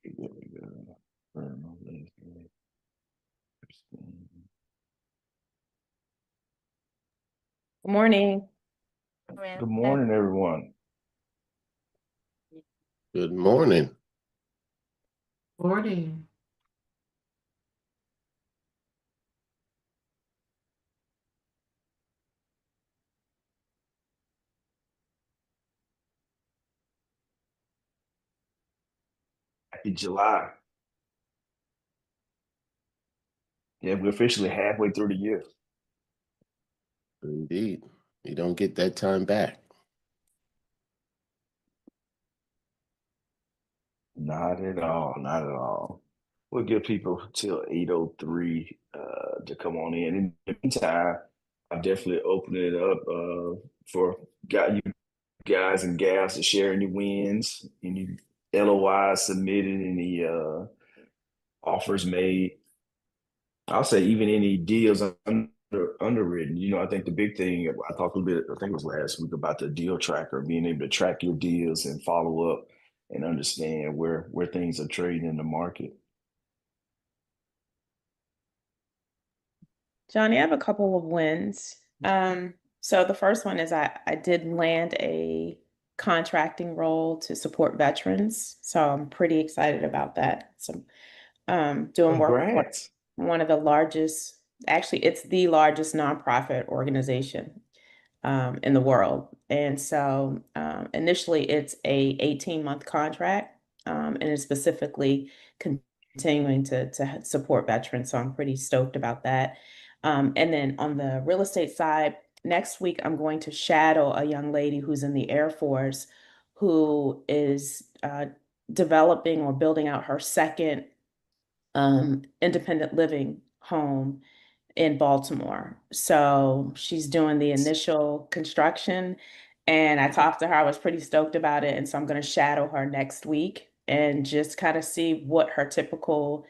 There we go. Good morning. Good morning, everyone. Good morning. Morning. Happy July. Yeah, we're officially halfway through the year. Indeed. You don't get that time back. Not at all. Not at all. We'll give people till 8:03 to come on in. In the meantime, I'll definitely open it up for you guys and gals to share any wins, any LOIs submitted, any offers made. I'll say even any deals underwritten. I think the big thing I talked a little bit, I think it was last week about the deal tracker, being able to track your deals and follow up and understand where things are trading in the market. Johnny, I have a couple of wins. So the first one is I did land a contracting role to support veterans. So I'm pretty excited about that. So doing work for Congrats. one of the largest, actually, it's the largest nonprofit organization in the world. And so initially it's a 18-month contract, and it's specifically continuing to support veterans. So I'm pretty stoked about that. And then on the real estate side, next week I'm going to shadow a young lady who's in the Air Force who is developing or building out her second independent living home in Baltimore. So she's doing the initial construction, and I talked to her. I was pretty stoked about it. And so I'm going to shadow her next week and just kind of see what her typical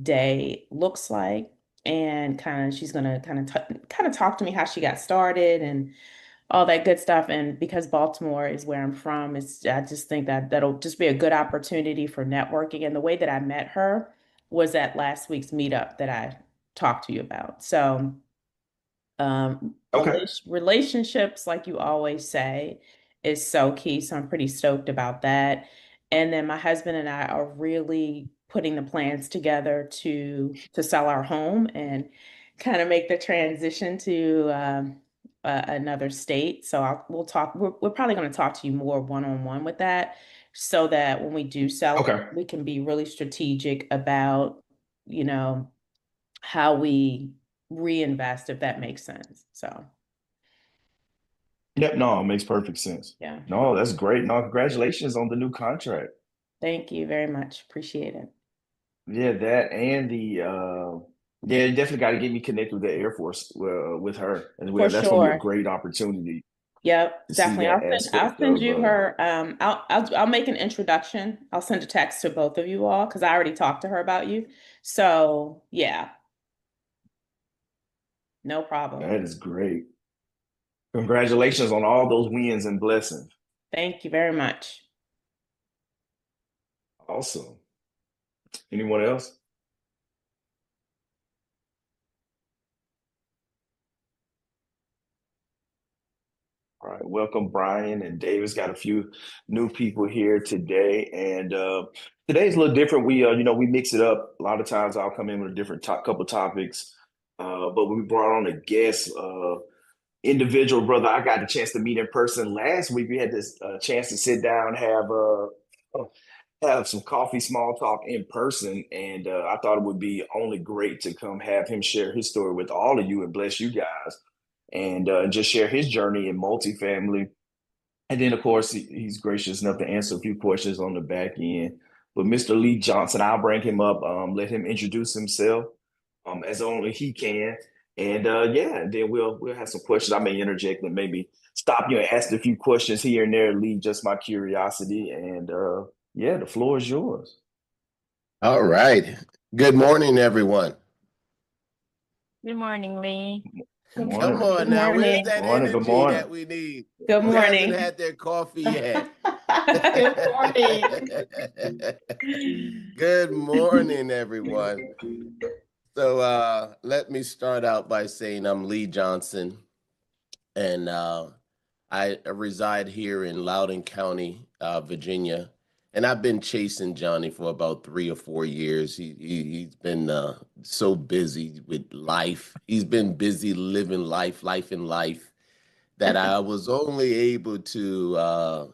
day looks like. And she's going to kind of talk to me how she got started and all that good stuff. And because Baltimore is where I'm from, I just think that that'll just be a good opportunity for networking. And the way that I met her was at last week's meetup that I talked to you about. So Okay. relationships, like you always say, is so key. So I'm pretty stoked about that. And then my husband and I are really putting the plans together to sell our home and kind of make the transition to another state. So we'll talk. We're probably going to talk to you more one-on-one with that, so that when we do sell it, Okay. we can be really strategic about, you know, how we reinvest, if that makes sense. So Yep. No, it makes perfect sense. yeah, No, that's great. No, congratulations on the new contract. thank you very much. Appreciate it. Yeah, that and yeah, you definitely got to get me connected with the Air Force with her as For well. That's gonna be a sure. great opportunity Yep, to see definitely. that I'll aspect send of you her I'll make an introduction. I'll send a text to both of you all because I already talked to her about you. So yeah, no problem. that is great. Congratulations on all those wins and blessings. Thank you very much. Awesome. Anyone else? All right, welcome, Brian and Davis. Got a few new people here today, and today's a little different. We mix it up. A lot of times, I'll come in with a different couple topics, but we brought on a guest, individual brother. I got the chance to meet in person last week. We had this chance to sit down, have some coffee, small talk in person, and I thought it would be only great to come have him share his story with all of you and bless you guys, and just share his journey in multifamily. And then, of course, he's gracious enough to answer a few questions on the back end. But Mr. Lee Johnson, I'll bring him up, let him introduce himself as only he can. And yeah, and then we'll have some questions. I may interject and maybe stop you and ask a few questions here and there, Lee, just my curiosity. And yeah, the floor is yours. All right. Good morning, everyone. Good morning, Lee. Good Come morning. on Good now. Where's morning. Good that morning. Good energy morning. that we need? Good Who hasn't morning. had their coffee yet? Good morning. Good morning, everyone. So let me start out by saying I'm Lee Johnson, and I reside here in Loudoun County, Virginia. And I've been chasing Johnny for about 3 or 4 years. He's been so busy with life. He's been busy living life in life, that I was only able to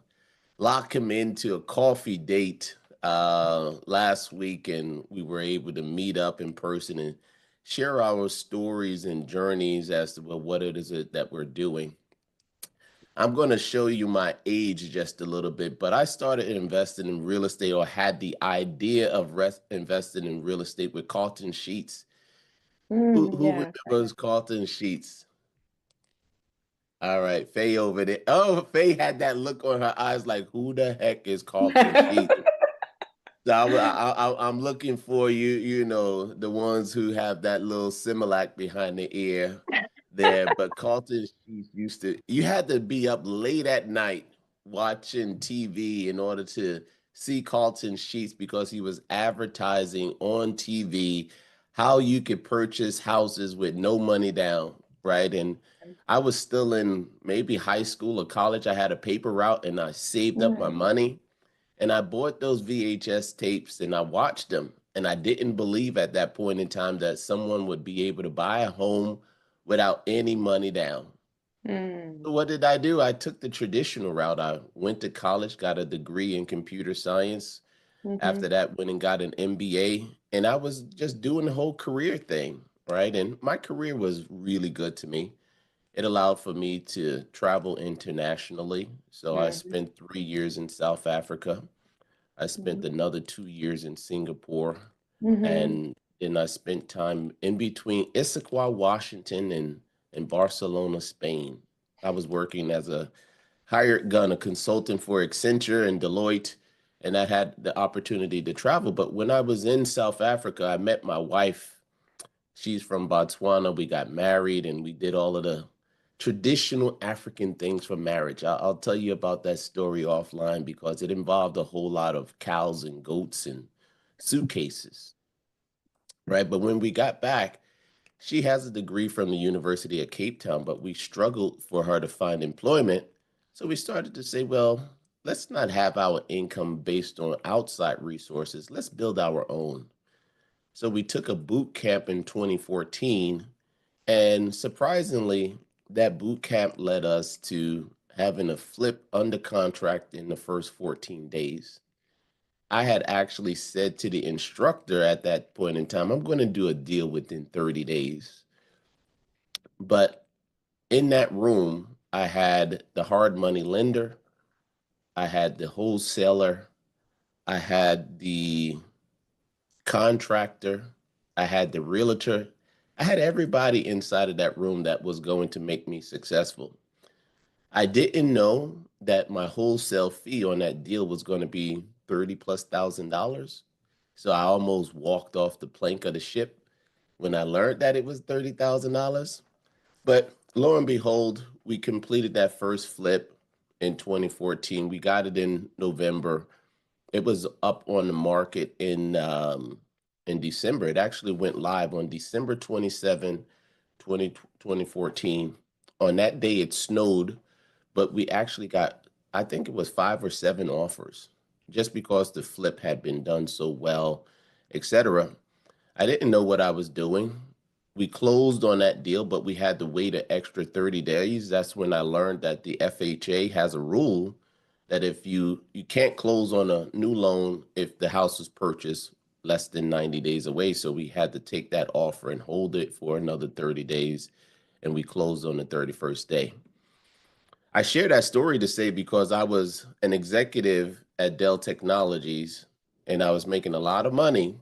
lock him into a coffee date last week, and we were able to meet up in person and share our stories and journeys as to what it is that we're doing. I'm going to show you my age just a little bit, but I started investing in real estate, or had the idea of investing in real estate, with Carlton Sheets. Who Yeah. remembers Carlton Sheets? All right, Faye over there. Oh, Faye had that look on her eyes like, who the heck is Carlton Sheets? So I'm looking for you, the ones who have that little Similac behind the ear there. But Carlton Sheets you had to be up late at night watching TV in order to see Carlton Sheets, because he was advertising on TV how you could purchase houses with no money down, right? And I was still in maybe high school or college. I had a paper route, and I saved up my money, and I bought those VHS tapes and I watched them. And I didn't believe at that point in time that someone would be able to buy a home without any money down. So what did I do? I took the traditional route. I went to college, got a degree in computer science. After that, went and got an MBA. And I was just doing the whole career thing, right? And my career was really good to me. It allowed for me to travel internationally. So I spent 3 years in South Africa. I spent another 2 years in Singapore, and then I spent time in between Issaquah, Washington, and Barcelona, Spain. I was working as a hired gun, a consultant for Accenture and Deloitte, and I had the opportunity to travel. But when I was in South Africa, I met my wife. She's from Botswana. We got married, and we did all of the traditional African things for marriage. I'll tell you about that story offline, because it involved a whole lot of cows and goats and suitcases, right? But when we got back, she has a degree from the University of Cape Town, but we struggled for her to find employment. So we started to say, well, let's not have our income based on outside resources. Let's build our own. So we took a boot camp in 2014, and surprisingly, that boot camp led us to having a flip under contract in the first 14 days. I had actually said to the instructor at that point in time, I'm going to do a deal within 30 days. But in that room, I had the hard money lender, I had the wholesaler, I had the contractor, I had the realtor. I had everybody inside of that room that was going to make me successful. I didn't know that my wholesale fee on that deal was going to be 30 plus $1,000. So I almost walked off the plank of the ship when I learned that it was $30,000. But lo and behold, we completed that first flip in 2014. We got it in November. It was up on the market in December. It actually went live on December 27, 2014. On that day, it snowed, but we actually got, I think it was 5 or 7 offers, just because the flip had been done so well, etc. I didn't know what I was doing. We closed on that deal, but we had to wait an extra 30 days. That's when I learned that the FHA has a rule that if you can't close on a new loan if the house was purchased less than 90 days away. So we had to take that offer and hold it for another 30 days, and we closed on the 31st day. I share that story to say, because I was an executive at Dell Technologies and I was making a lot of money,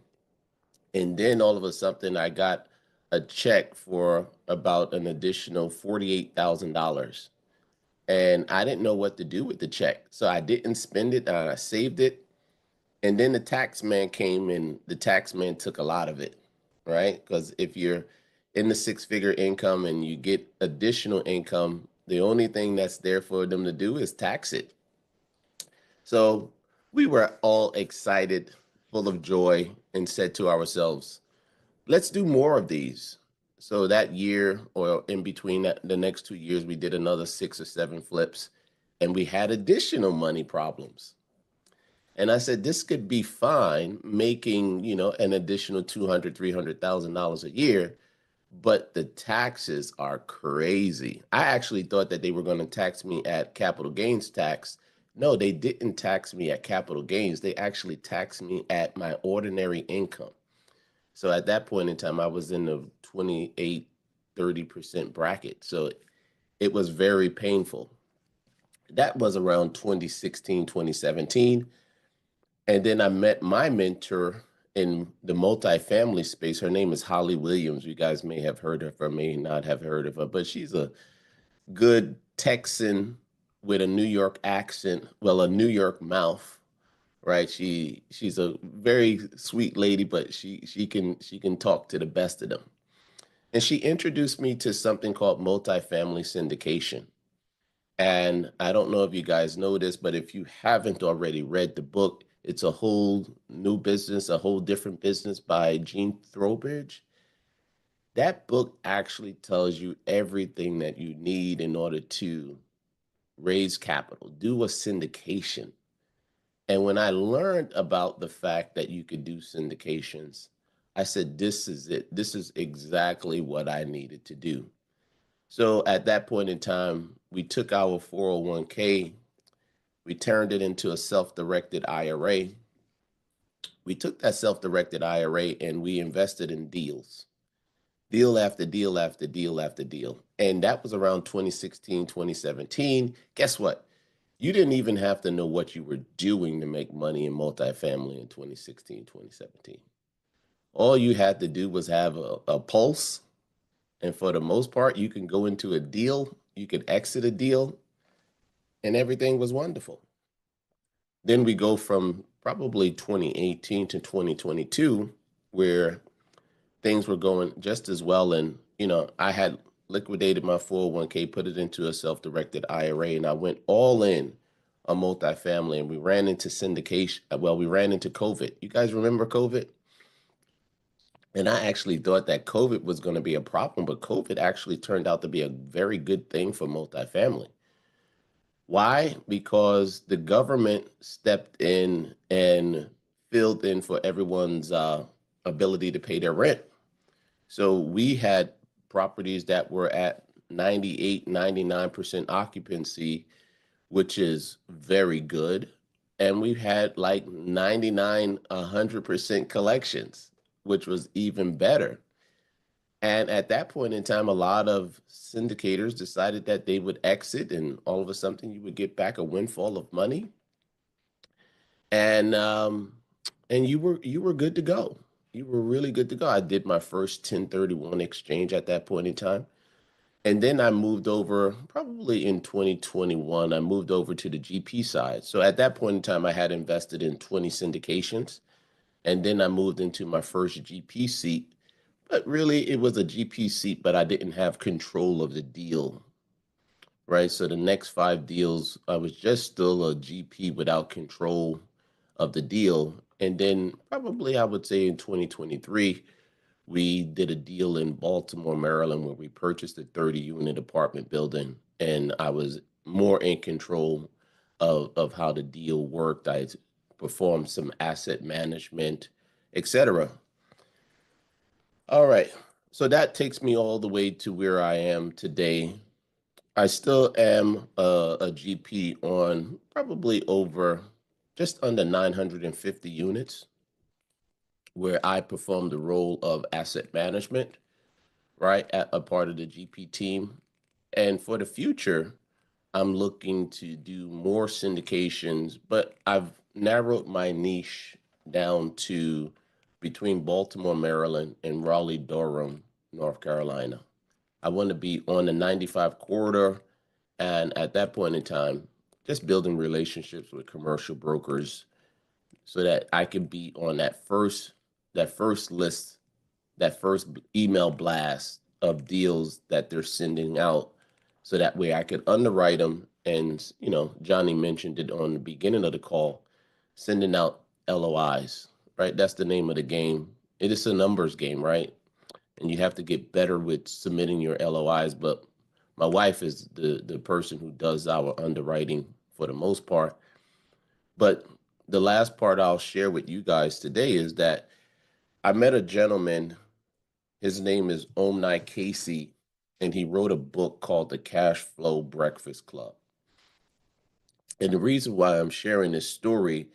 and then all of a sudden I got a check for about an additional $48,000. And I didn't know what to do with the check. So I didn't spend it, I saved it. And then the tax man came, and the tax man took a lot of it, right? Because if you're in the 6-figure income and you get additional income, the only thing that's there for them to do is tax it. So we were all excited, full of joy, and said to ourselves, let's do more of these. So that year, or in between the next 2 years, we did another 6 or 7 flips, and we had additional money problems. And I said, this could be fine making, an additional $200,000, $300,000 a year, but the taxes are crazy. I actually thought that they were going to tax me at capital gains tax. No, they didn't tax me at capital gains. They actually taxed me at my ordinary income. So at that point in time, I was in the 28, 30% bracket. So it was very painful. That was around 2016, 2017. And then I met my mentor in the multifamily space. Her name is Holly Williams. You guys may have heard of her, may not have heard of her, but she's a good Texan with a New York accent, well, a New York mouth, right? She's a very sweet lady, but she can talk to the best of them. And she introduced me to something called multifamily syndication. And I don't know if you guys know this, but if you haven't already read the book, it's a whole new business, a whole different business by Gene Throwbridge. That book actually tells you everything that you need in order to raise capital, do a syndication. And when I learned about the fact that you could do syndications, I said, this is it. This is exactly what I needed to do. So at that point in time, we took our 401k, we turned it into a self-directed IRA. We took that self-directed IRA and we invested in deals, deal after deal after deal after deal. And that was around 2016, 2017. Guess what? You didn't even have to know what you were doing to make money in multifamily in 2016, 2017. All you had to do was have a pulse. And for the most part, you can go into a deal, you could exit a deal, and everything was wonderful. Then we go from probably 2018 to 2022, where things were going just as well. And, I had liquidated my 401k, put it into a self-directed IRA, and I went all in on multifamily. And we ran into syndication. Well, we ran into COVID. You guys remember COVID? And I actually thought that COVID was going to be a problem, but COVID actually turned out to be a very good thing for multifamily. Why? Because the government stepped in and filled in for everyone's ability to pay their rent. So we had properties that were at 98, 99% occupancy, which is very good. And we had like 99, 100% collections, which was even better. And at that point in time, a lot of syndicators decided that they would exit, and all of a sudden you would get back a windfall of money. And you were good to go. You were really good to go. I did my first 1031 exchange at that point in time. And then I moved over, probably in 2021, I moved over to the GP side. So at that point in time, I had invested in 20 syndications. And then I moved into my first GP seat. But really, it was a GP seat, but I didn't have control of the deal, right? So the next 5 deals, I was just still a GP without control of the deal. And then probably I would say in 2023, we did a deal in Baltimore, Maryland, where we purchased a 30-unit apartment building, and I was more in control of how the deal worked. I performed some asset management, etc. All right. So that takes me all the way to where I am today. I still am a GP on probably over just under 950 units, where I perform the role of asset management, right, at a part of the GP team. And for the future, I'm looking to do more syndications, but I've narrowed my niche down to between Baltimore, Maryland, and Raleigh, Durham, North Carolina. I want to be on the 95 corridor, and at that point in time, just building relationships with commercial brokers so that I can be on that first list, that first email blast of deals that they're sending out, so that way I could underwrite them And, Johnny mentioned it on the beginning of the call, sending out LOIs, right? That's the name of the game. It is a numbers game, right? And you have to get better with submitting your LOIs. But my wife is the person who does our underwriting for the most part. But the last part I'll share with you guys today is that I met a gentleman. His name is Omni Casey, and he wrote a book called The Cash Flow Breakfast Club. And the reason why I'm sharing this story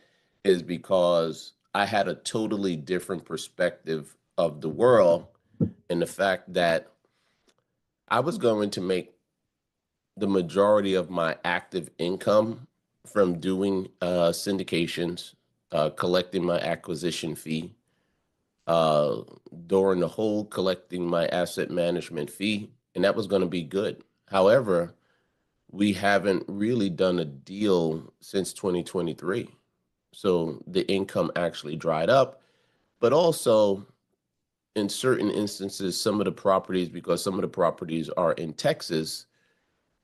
is because I had a totally different perspective of the world, and the fact that I was going to make the majority of my active income from doing syndications, collecting my acquisition fee, uh, during the whole collecting my asset management fee, and that was going to be good. However, we haven't really done a deal since 2023. So the income actually dried up, but also in certain instances, some of the properties, because some of the properties are in Texas,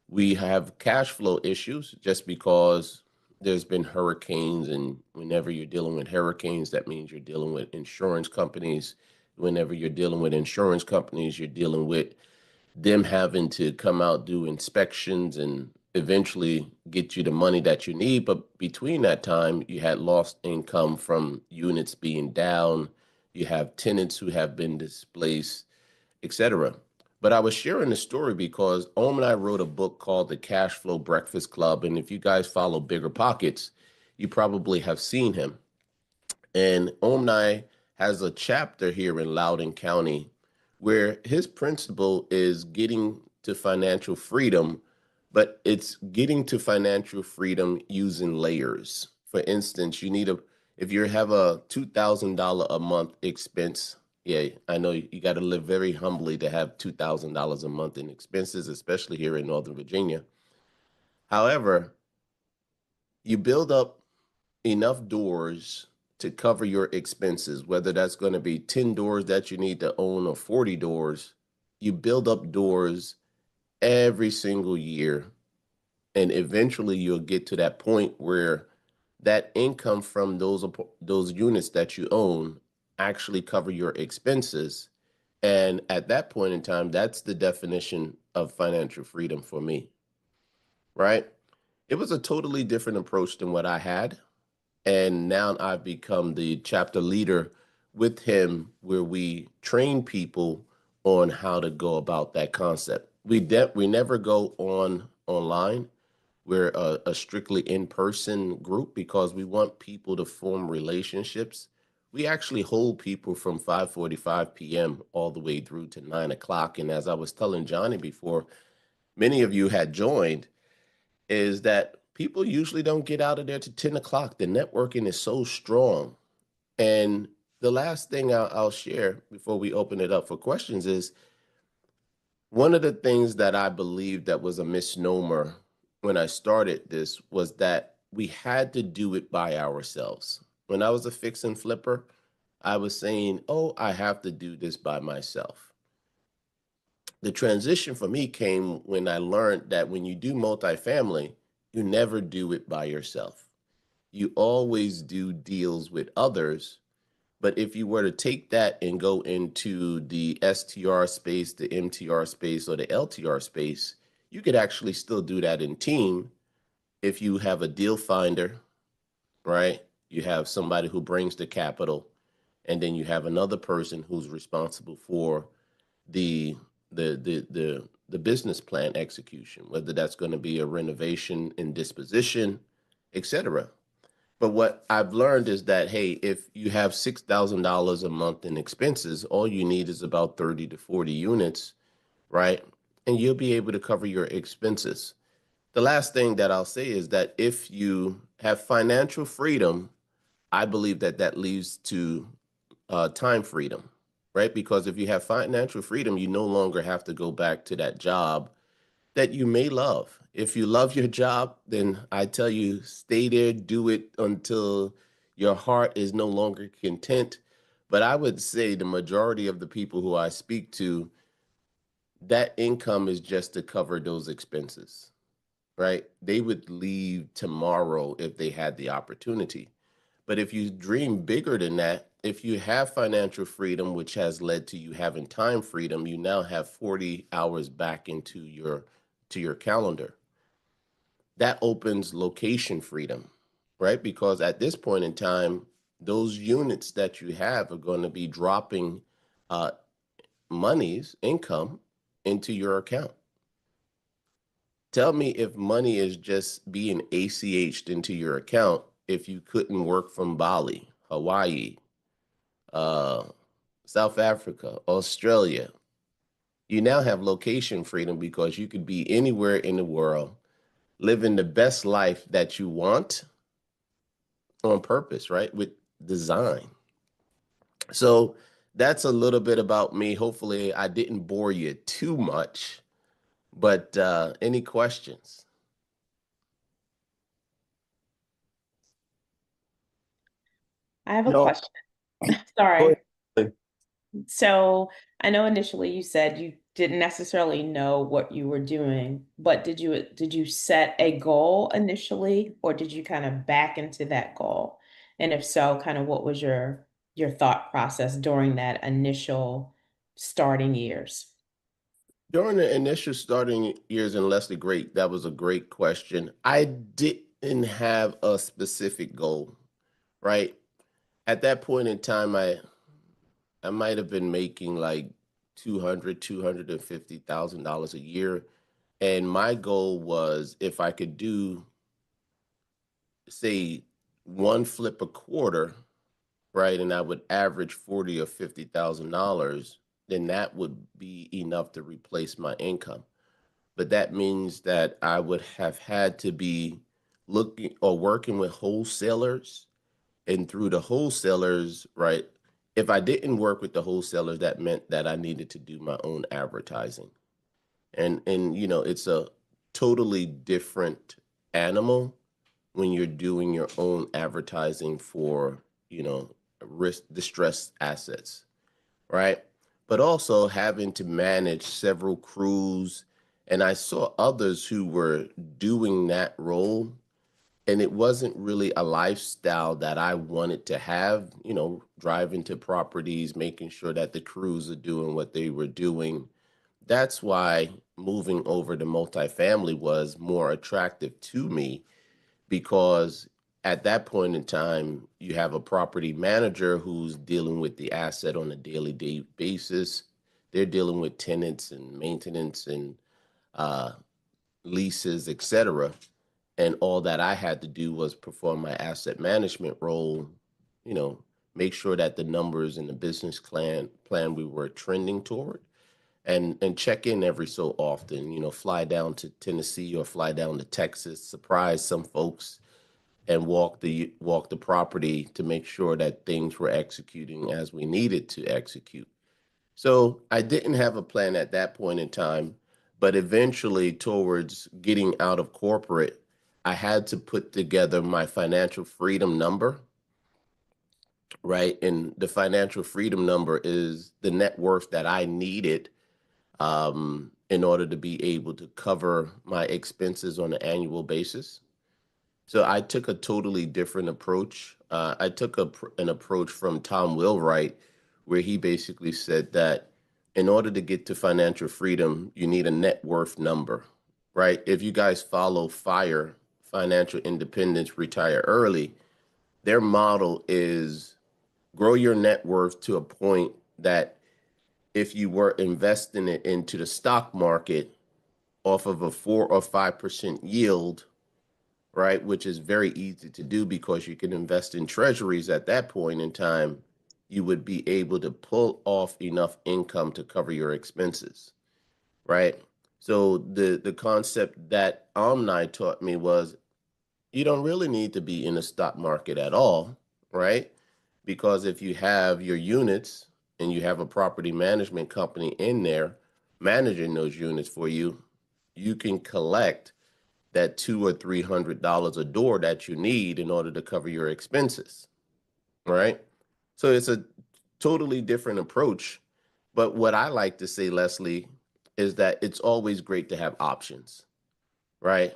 we have cash flow issues just because there's been hurricanes. And whenever you're dealing with hurricanes, that means you're dealing with insurance companies. Whenever you're dealing with insurance companies, you're dealing with them having to come out, do inspections, and eventually get you the money that you need. But between that time, you had lost income from units being down. You have tenants who have been displaced, etc. But I was sharing the story because Om and I wrote a book called The Cash Flow Breakfast Club. And if you guys follow Bigger Pockets, you probably have seen him. And Om and I has a chapter here in Loudoun County where his principle is getting to financial freedom, but it's getting to financial freedom using layers. For instance, if you have a $2,000 a month expense, yeah, I know you got to live very humbly to have $2,000 a month in expenses, especially here in Northern Virginia. However, you build up enough doors to cover your expenses, whether that's going to be 10 doors that you need to own or 40 doors. You build up doors every single year, and eventually you'll get to that point where that income from those units that you own actually cover your expenses. And at that point in time, that's the definition of financial freedom for me, right? It was a totally different approach than what I had. And now I've become the chapter leader with him, where we train people on how to go about that concept. We never go online. We're a strictly in-person group because we want people to form relationships. We actually hold people from 5:45 p.m. all the way through to 9 o'clock. And as I was telling Johnny before, many of you had joined, is that people usually don't get out of there to 10 o'clock. The networking is so strong. And the last thing I'll share before we open it up for questions is one of the things that I believe that was a misnomer when I started this was that we had to do it by ourselves. When I was a fix and flipper, I was saying, oh, I have to do this by myself. The transition for me came when I learned that when you do multifamily, you never do it by yourself. You always do deals with others. But if you were to take that and go into the STR space, the MTR space, or the LTR space, you could actually still do that in team if you have a deal finder, right? You have somebody who brings the capital, and then you have another person who's responsible for the the business plan execution, whether that's going to be a renovation and disposition, etc. But what I've learned is that, hey, if you have $6,000 a month in expenses, all you need is about 30 to 40 units, right? And you'll be able to cover your expenses. The last thing that I'll say is that if you have financial freedom, I believe that that leads to time freedom, right? Because if you have financial freedom, you no longer have to go back to that job that you may love. If you love your job, then I tell you, stay there, do it until your heart is no longer content. But I would say the majority of the people who I speak to, that income is just to cover those expenses. right? They would leave tomorrow if they had the opportunity. But if you dream bigger than that, if you have financial freedom, which has led to you having time freedom, you now have 40 hours back into your calendar. That opens location freedom, right? Because at this point in time, those units that you have are going to be dropping uh, income into your account. Tell me if money is just being ACH'd into your account if you couldn't work from Bali, Hawaii, uh, South Africa, Australia. You now have location freedom because you could be anywhere in the world, living the best life that you want on purpose, right? With design. So that's a little bit about me. Hopefully, I didn't bore you too much, but any questions? I have a No, question. go Sorry. ahead. So I know initially you said you didn't necessarily know what you were doing, but did you set a goal initially, or did you kind of back into that goal? And if so, kind of what was your thought process during that initial starting years? During the initial starting years, and Leslie, great. That was a great question. I didn't have a specific goal, right? At that point in time, I might have been making like $250,000 a year. And my goal was if I could do, say, one flip a quarter, right, and I would average 40 or $50,000, then that would be enough to replace my income. But that means that I would have had to be looking or working with wholesalers, and through the wholesalers, right? If I didn't work with the wholesalers, that meant that I needed to do my own advertising. And it's a totally different animal when you're doing your own advertising for, risk distressed assets, right? But also having to manage several crews. And I saw others who were doing that role, and it wasn't really a lifestyle that I wanted to have, driving to properties, making sure that the crews are doing what they were doing. That's why moving over to multifamily was more attractive to me, because at that point in time, you have a property manager who's dealing with the asset on a daily day basis. They're dealing with tenants and maintenance and uh, leases, etc. And all that I had to do was perform my asset management role, you know, make sure that the numbers in the business plan we were trending toward, and check in every so often, fly down to Tennessee or fly down to Texas, surprise some folks, and walk the property to make sure that things were executing as we needed to execute. So I didn't have a plan at that point in time, but eventually towards getting out of corporate, I had to put together my financial freedom number, right? And the financial freedom number is the net worth that I needed in order to be able to cover my expenses on an annual basis. So I took a totally different approach. I took an approach from Tom Wheelwright, where he basically said that in order to get to financial freedom, you need a net worth number, right? If you guys follow FIRE, Financial Independence, Retire Early, their model is grow your net worth to a point that if you were investing it into the stock market off of a 4 or 5% yield, right? Which is very easy to do because you can invest in treasuries at that point in time, you would be able to pull off enough income to cover your expenses, right? So the concept that Omni taught me was you don't really need to be in the stock market at all, right? Because if you have your units and you have a property management company in there managing those units for you, you can collect that $200 or $300 a door that you need in order to cover your expenses, right? So it's a totally different approach. But what I like to say, Leslie, is that it's always great to have options, right?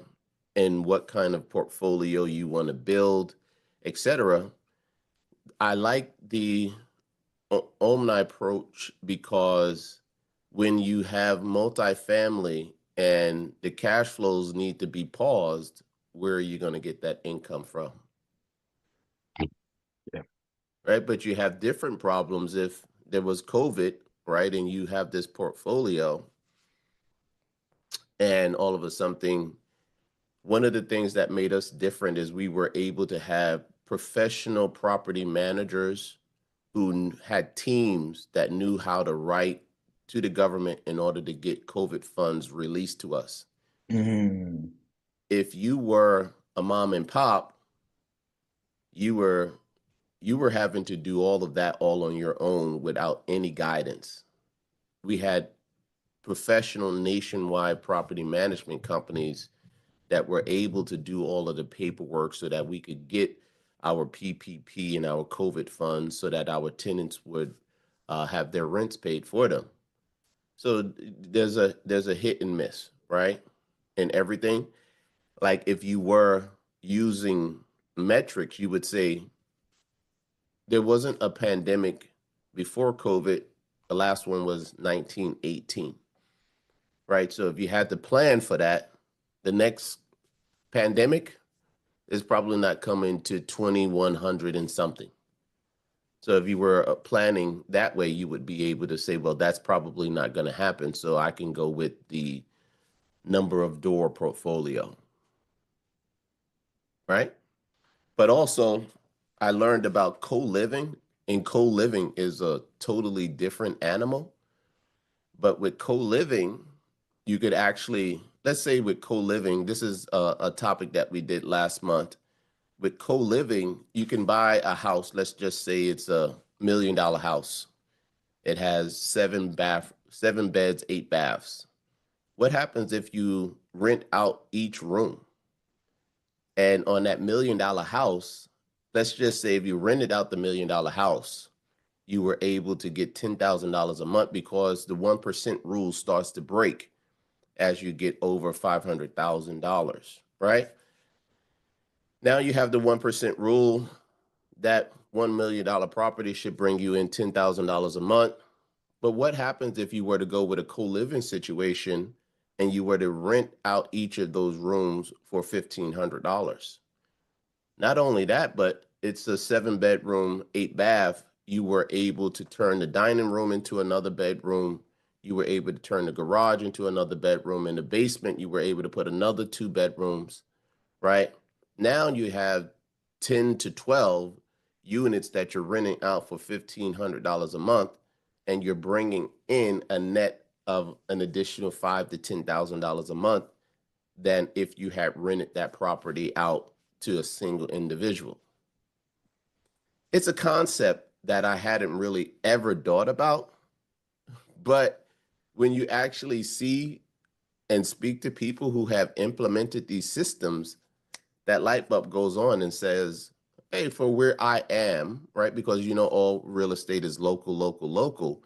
and what kind of portfolio you want to build, etc. I like the Omni approach because when you have multifamily and the cash flows need to be paused, where are you going to get that income from? Yeah. Right. But you have different problems if there was COVID, right? And you have this portfolio and all of a something. One of the things that made us different is we were able to have professional property managers who had teams that knew how to write to the government in order to get COVID funds released to us. Mm. If you were a mom and pop, you were having to do all of that all on your own without any guidance. We had professional nationwide property management companies that were able to do all of the paperwork so that we could get our PPP and our COVID funds so that our tenants would have their rents paid for them. So there's a hit and miss, right? In everything. Like if you were using metrics, you would say there wasn't a pandemic before COVID. The last one was 1918, right? So if you had to plan for that, the next pandemic is probably not coming to 2100 and something. So if you were planning that way, you would be able to say, well, that's probably not going to happen. So I can go with the number of door portfolio, right? But also, I learned about co-living, and co-living is a totally different animal. But with co-living, you could actually, let's say with co-living, this is a topic that we did last month. With co-living, you can buy a house. Let's just say it's $1 million house. It has 7 beds, 8 baths. What happens if you rent out each room? And on that $1 million house, let's just say if you rented out the $1 million house, you were able to get $10,000 a month because the 1% rule starts to break as you get over $500,000, right? Now you have the 1% rule. That $1 million property should bring you in $10,000 a month. But what happens if you were to go with a co-living situation and you were to rent out each of those rooms for $1,500? Not only that, but it's a 7 bedroom, 8 bath. You were able to turn the dining room into another bedroom. You were able to turn the garage into another bedroom. In the basement, you were able to put another 2 bedrooms, right? Now you have 10 to 12 units that you're renting out for $1,500 a month, and you're bringing in a net of an additional $5,000 to $10,000 a month than if you had rented that property out to a single individual. It's a concept that I hadn't really ever thought about, but when you actually see and speak to people who have implemented these systems, that light bulb goes on and says, hey, for where I am, right? Because you know, all real estate is local, local, local.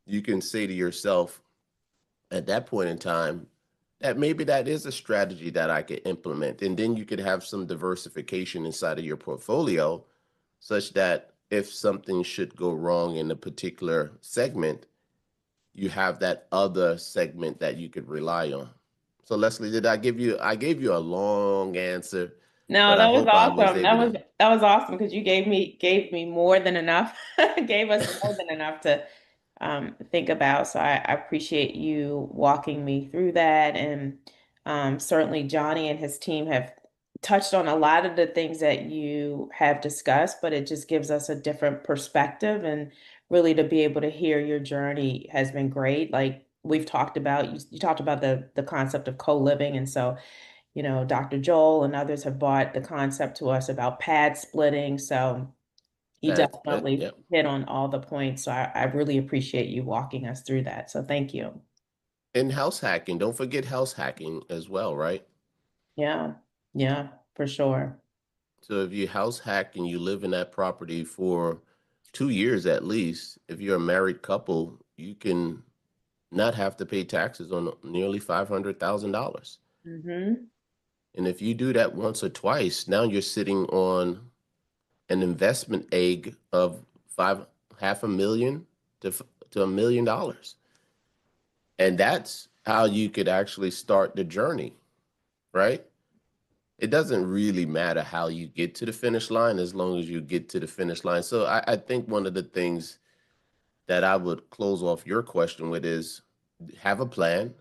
You can say to yourself at that point in time that maybe that is a strategy that I could implement. And then you could have some diversification inside of your portfolio such that if something should go wrong in a particular segment, you have that other segment that you could rely on. So Leslie, I gave you a long answer, No, but I that was hope I was awesome. able to. That was awesome because you gave me more than enough, gave us more than enough to think about. So I appreciate you walking me through that. And certainly Johnny and his team have touched on a lot of the things that you have discussed, but it just gives us a different perspective. And really to be able to hear your journey has been great. Like we've talked about, you talked about the concept of co-living. And so Dr. Joel and others have brought the concept to us about pad splitting. So you That's it. definitely Yep. hit on all the points. So I really appreciate you walking us through that. So thank you. And house hacking. Don't forget house hacking as well, right? Yeah, yeah, for sure. So if you house hack and you live in that property for 2 years at least, if you're a married couple, you can not have to pay taxes on nearly $500,000. Hmm. And if you do that once or twice, now you're sitting on an investment egg of half a million to $1 million. And that's how you could actually start the journey, right? It doesn't really matter how you get to the finish line as long as you get to the finish line. So I think one of the things that I would close off your question with is have a plan,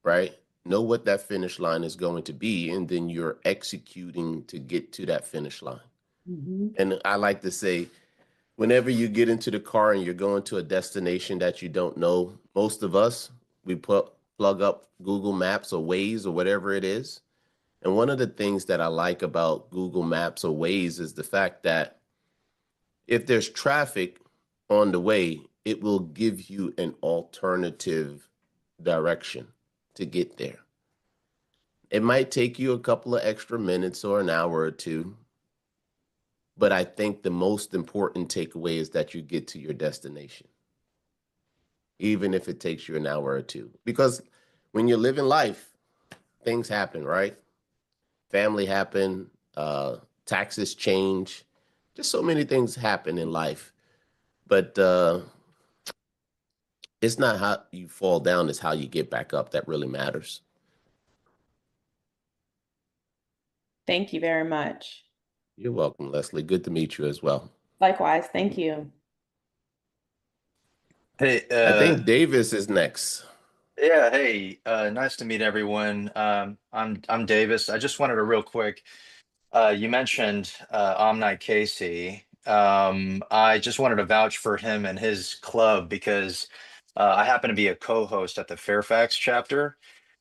right? Know what that finish line is going to be, and then you're executing to get to that finish line. And I like to say, whenever you get into the car and you're going to a destination that you don't know, most of us, we plug up Google Maps or Waze or whatever it is. And one of the things that I like about Google Maps or Waze is the fact that if there's traffic on the way, it will give you an alternative direction to get there. It might take you a couple of extra minutes or an hour or two, but I think the most important takeaway is that you get to your destination, even if it takes you an hour or two. Because when you're living life, things happen, right? Family happen, taxes change, just so many things happen in life. But it's not how you fall down, it's how you get back up that really matters. Thank you very much. You're welcome, Leslie. Good to meet you as well. Likewise, thank you. Hey, I think Davis is next. yeah, hey, nice to meet everyone. I'm Davis. I just wanted to real quick. You mentioned Omni Casey. I just wanted to vouch for him and his club because I happen to be a co-host at the Fairfax chapter,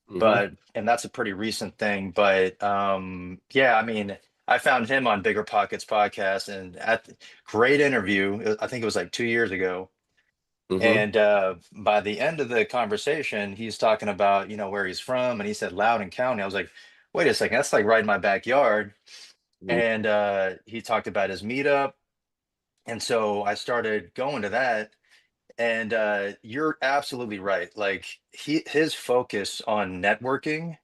and that's a pretty recent thing. But yeah, I mean, I found him on Bigger Pockets podcast, and great interview. I think it was like 2 years ago. And by the end of the conversation, he's talking about, where he's from, and he said Loudoun County. I was like, wait a second, that's like right in my backyard. And he talked about his meetup. And so I started going to that. And you're absolutely right. Like his focus on networking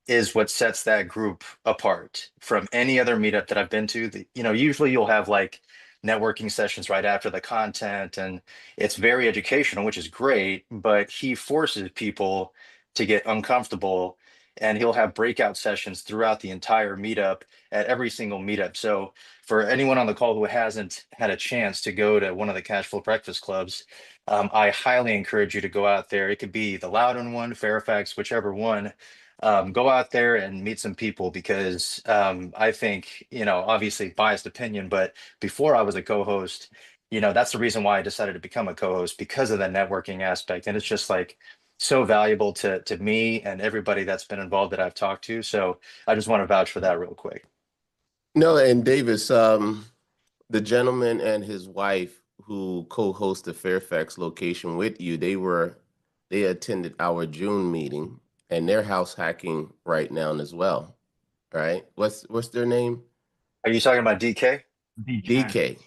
is what sets that group apart from any other meetup that I've been to. Usually you'll have like networking sessions right after the content, and it's very educational, which is great, but he forces people to get uncomfortable, and he'll have breakout sessions throughout the entire meetup at every single meetup. So for anyone on the call who hasn't had a chance to go to one of the cash flow breakfast clubs, I highly encourage you to go out there. It could be the Loudoun one, Fairfax, whichever one. Go out there and meet some people because I think, obviously biased opinion, but before I was a co-host, that's the reason why I decided to become a co-host because of the networking aspect. And it's just like so valuable to me and everybody that's been involved that I've talked to. So I just want to vouch for that real quick. No, and Davis, the gentleman and his wife who co-host the Fairfax location with you, they attended our June meeting, and they're house hacking right now as well. Right? What's their name? Are you talking about DK? DK.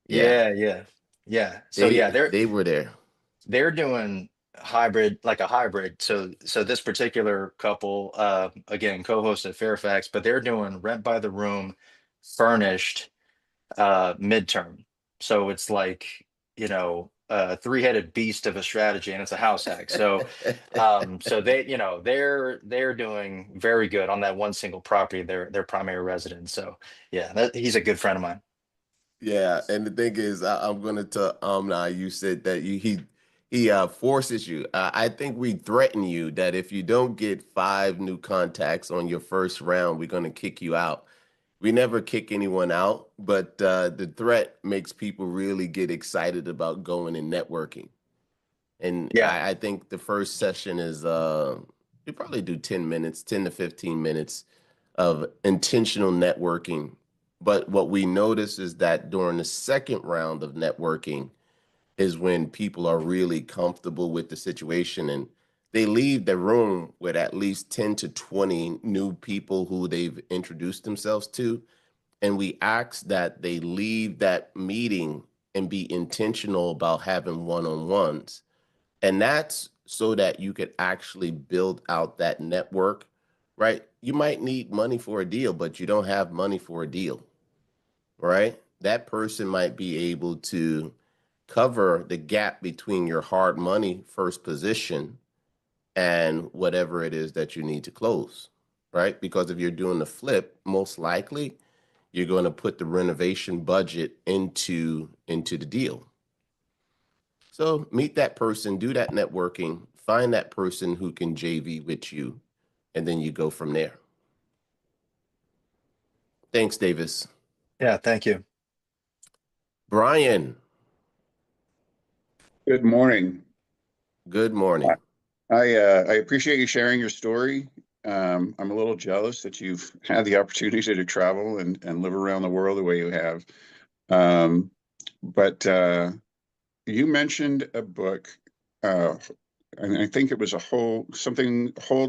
Yeah. So yeah, They were there. they're doing like a hybrid. So this particular couple, again, co-host at Fairfax, but they're doing rent by the room, furnished, midterm. So it's like, a three-headed beast of a strategy, and it's a house hack. So so they're doing very good on that one single property, their primary residence. So yeah, he's a good friend of mine. Yeah, and the thing is, I'm gonna tell Amna. You said that he forces you. I think we threaten you that if you don't get 5 new contacts on your first round, we're gonna kick you out. We never kick anyone out, but the threat makes people really get excited about going and networking. And Yeah. I think the first session is we probably do 10 minutes, 10 to 15 minutes of intentional networking. But what we notice is that during the second round of networking is when people are really comfortable with the situation and they leave the room with at least 10 to 20 new people who they've introduced themselves to. And we ask that they leave that meeting and be intentional about having one-on-ones. And that's so that you could actually build out that network right? You might need money for a deal, but you don't have money for a deal, right? That person might be able to cover the gap between your hard money first position and whatever it is that you need to close, right? Because if you're doing the flip, most likely you're going to put the renovation budget into the deal. So meet that person, do that networking, find that person who can JV with you, and then you go from there. Thanks, Davis. Yeah, thank you. Brian, Good morning. good morning. I appreciate you sharing your story. I'm a little jealous that you've had the opportunity to travel and live around the world the way you have. But you mentioned a book, and I think it was a whole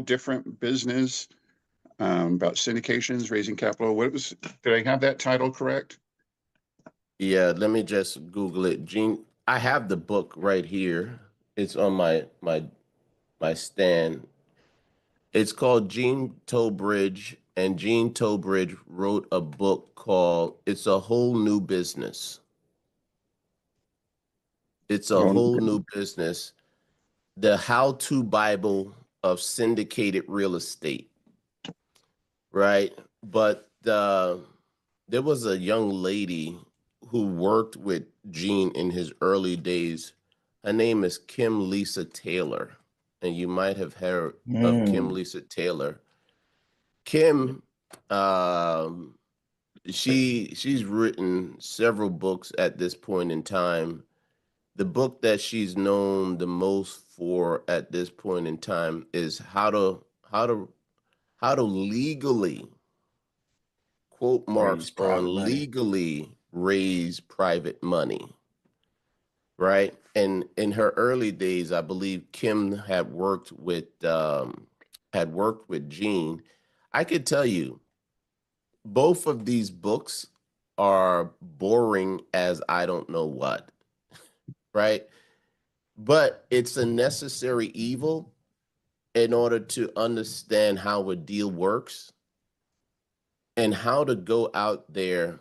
different business about syndications, raising capital. Did I have that title correct? Yeah, let me just Google it. Gene, I have the book right here. It's on my stand. It's called Gene Tobridge, and Gene Tobridge wrote a book called It's a Whole New Business. It's a whole new business, the how-to Bible of syndicated real estate, right? But there was a young lady who worked with Gene in his early days. Her name is Kim Lisa Taylor, and you might have heard of Kim Lisa Taylor. Kim, she's written several books at this point in time. The book that she's known the most for at this point in time is how to legally, quote marks Raise private on money. legally raise private money, right? And in her early days, I believe Kim had worked with Gene. I could tell you, both of these books are boring as I don't know what, right? But it's a necessary evil in order to understand how a deal works and how to go out there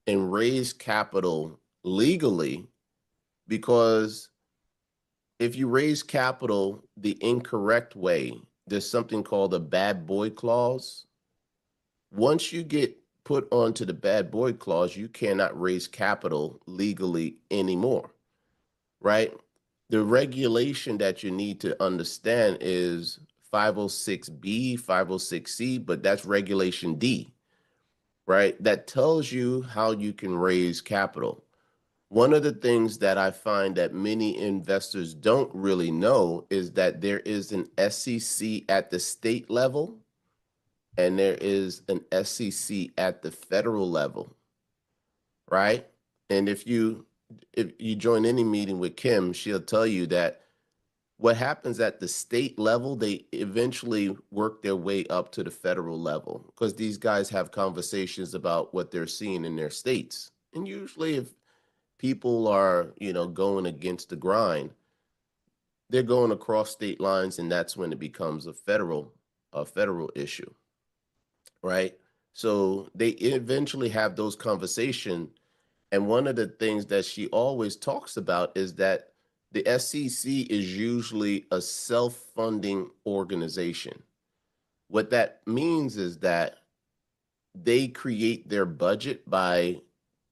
and raise capital legally. Because if you raise capital the incorrect way, there's something called a bad boy clause. Once you get put onto the bad boy clause, you cannot raise capital legally anymore, right? The regulation that you need to understand is 506B, 506C, but that's regulation D, right? That tells you how you can raise capital. One of the things that I find that many investors don't really know is that there is an SEC at the state level and there is an SEC at the federal level, right? And if you join any meeting with Kim, she'll tell you that what happens at the state level, they eventually work their way up to the federal level because these guys have conversations about what they're seeing in their states. And usually if people are, going against the grind, they're going across state lines, and that's when it becomes a federal issue, right? So they eventually have those conversations. And one of the things that she always talks about is that the SEC is usually a self-funding organization. What that means is that they create their budget by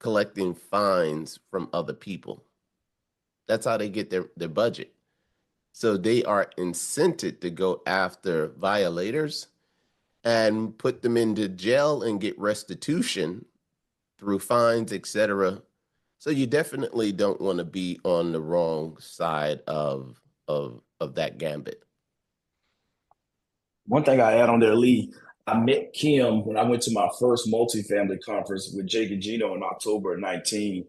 collecting fines from other people. That's how they get their budget. So they are incented to go after violators and put them into jail and get restitution through fines, etc. So you definitely don't want to be on the wrong side of that gambit. One thing I add on there, Lee, I met Kim when I went to my first multifamily conference with Jake and Gino in October of 19,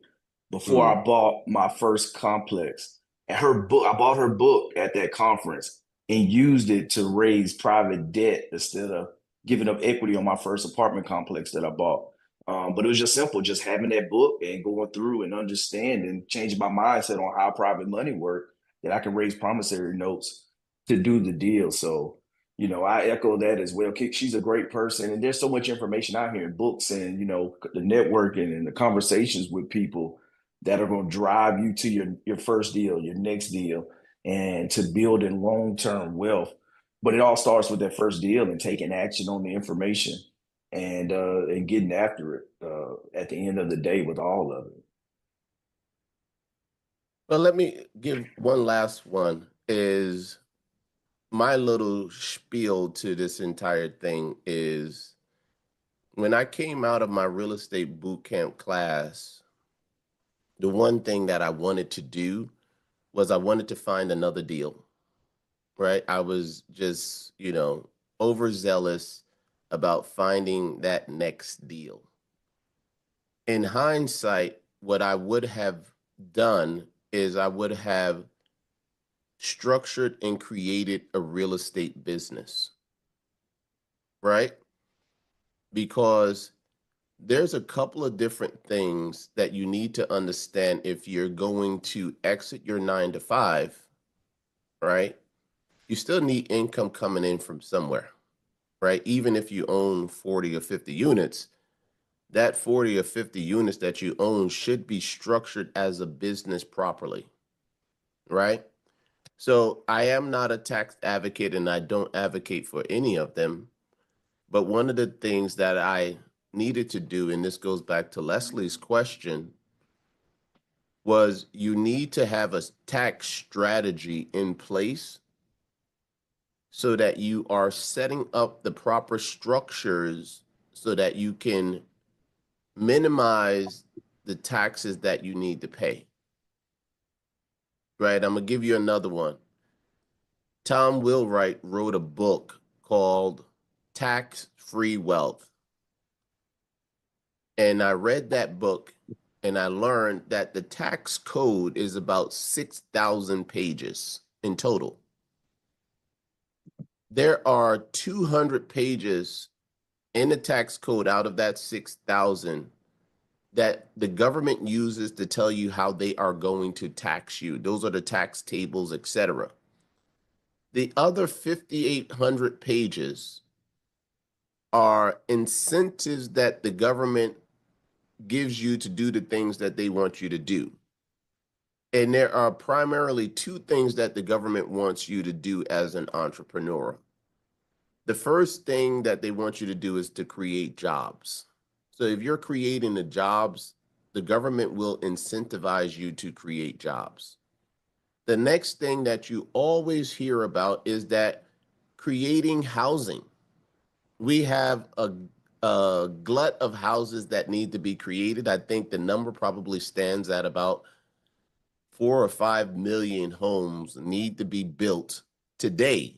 before Mm. I bought my first complex. And I bought her book at that conference and used it to raise private debt instead of giving up equity on my first apartment complex that I bought. But it was just simple, just having that book and going through and understanding, changing my mindset on how private money worked, that I can raise promissory notes to do the deal. So I echo that as well. She's a great person, and there's so much information out here in books and the networking and the conversations with people that are going to drive you to your first deal, your next deal, and to building long-term wealth. But it all starts with that first deal and taking action on the information and getting after it at the end of the day with all of it. Well, let me give one last one. Is my little spiel to this entire thing is when I came out of my real estate boot camp class, the one thing that I wanted to do was I wanted to find another deal, right? I was just, overzealous about finding that next deal. In hindsight, what I would have done is I would have structured and created a real estate business, right? Because there's a couple of different things that you need to understand if you're going to exit your 9 to 5, right? You still need income coming in from somewhere, right? Even if you own 40 or 50 units, that 40 or 50 units that you own should be structured as a business properly, right? So I am not a tax advocate and I don't advocate for any of them. But one of the things that I needed to do, and this goes back to Leslie's question, was you need to have a tax strategy in place so that you are setting up the proper structures so that you can minimize the taxes that you need to pay. Right? I'm going to give you another one. Tom Wheelwright wrote a book called Tax-Free Wealth. And I read that book and I learned that the tax code is about 6,000 pages in total. There are 200 pages in the tax code out of that 6,000 that the government uses to tell you how they are going to tax you. Those are the tax tables, etc. The other 5,800 pages are incentives that the government gives you to do the things that they want you to do. And there are primarily two things that the government wants you to do as an entrepreneur. The first thing that they want you to do is to create jobs. So if you're creating the jobs, the government will incentivize you to create jobs. The next thing that you always hear about is that creating housing. We have a glut of houses that need to be created. I think the number probably stands at about 4 or 5 million homes need to be built today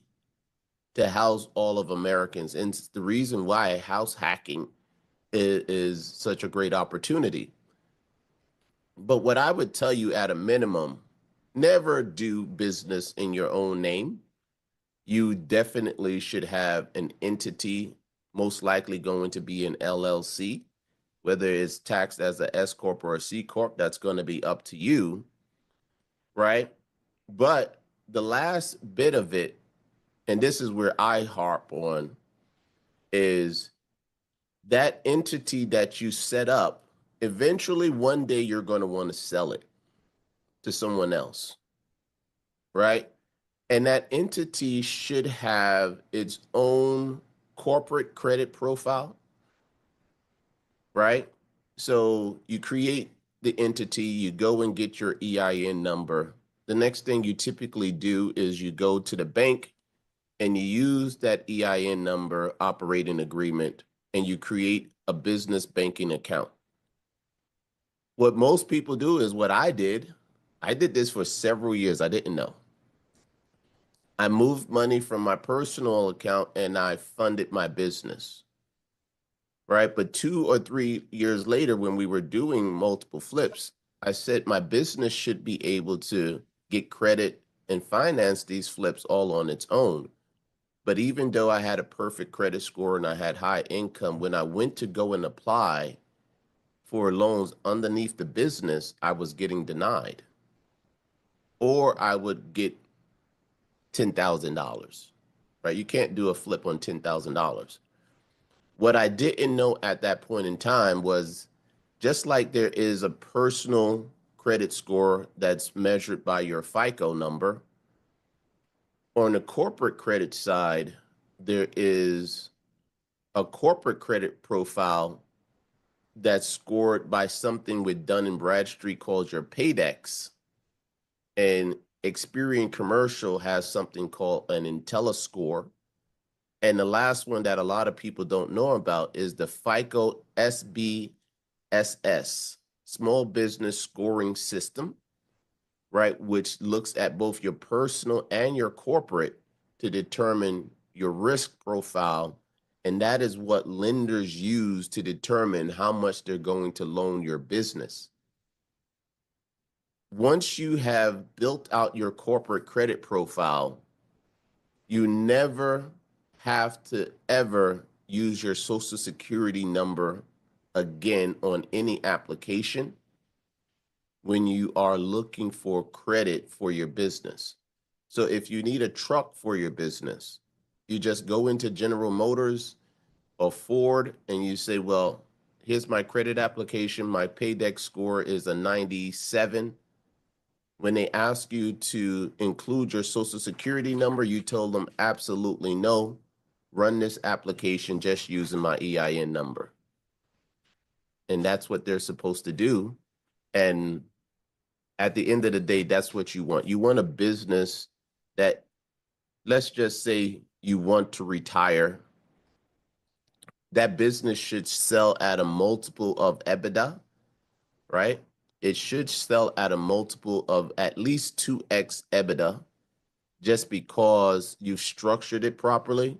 to house all of Americans. And it's the reason why house hacking is such a great opportunity. But what I would tell you at a minimum, never do business in your own name. You definitely should have an entity, most likely going to be an LLC, whether it's taxed as a S Corp or a C Corp, that's going to be up to you, right? But the last bit of it, and this is where I harp on, is that entity that you set up, eventually one day you're going to want to sell it to someone else, right? And that entity should have its own corporate credit profile, right? So you create the entity, you go and get your EIN number. The next thing you typically do is you go to the bank and you use that EIN number operating agreement and you create a business banking account. What most people do is what I did. I did this for several years. I didn't know. I moved money from my personal account and I funded my business, right? But 2 or 3 years later, when we were doing multiple flips, I said my business should be able to get credit and finance these flips all on its own. But even though I had a perfect credit score and I had high income, when I went to go and apply for loans underneath the business, I was getting denied. Or I would get $10,000, right? You can't do a flip on $10,000. What I didn't know at that point in time was just like there is a personal credit score that's measured by your FICO number, on the corporate credit side, there is a corporate credit profile that's scored by something with Dun and Bradstreet called your Paydex. And Experian Commercial has something called an IntelliScore. And the last one that a lot of people don't know about is the FICO SBSS, Small Business Scoring System, right? Which looks at both your personal and your corporate to determine your risk profile. And that is what lenders use to determine how much they're going to loan your business. Once you have built out your corporate credit profile, you never have to ever use your social security number again on any application when you are looking for credit for your business. So if you need a truck for your business, you just go into General Motors or Ford and you say, well, here's my credit application. My Paydex score is a 97. When they ask you to include your social security number, you told them absolutely no. Run this application just using my EIN number. And that's what they're supposed to do. And at the end of the day, that's what you want. You want a business that, let's just say you want to retire. That business should sell at a multiple of EBITDA, right? It should sell at a multiple of at least 2x EBITDA just because you've structured it properly.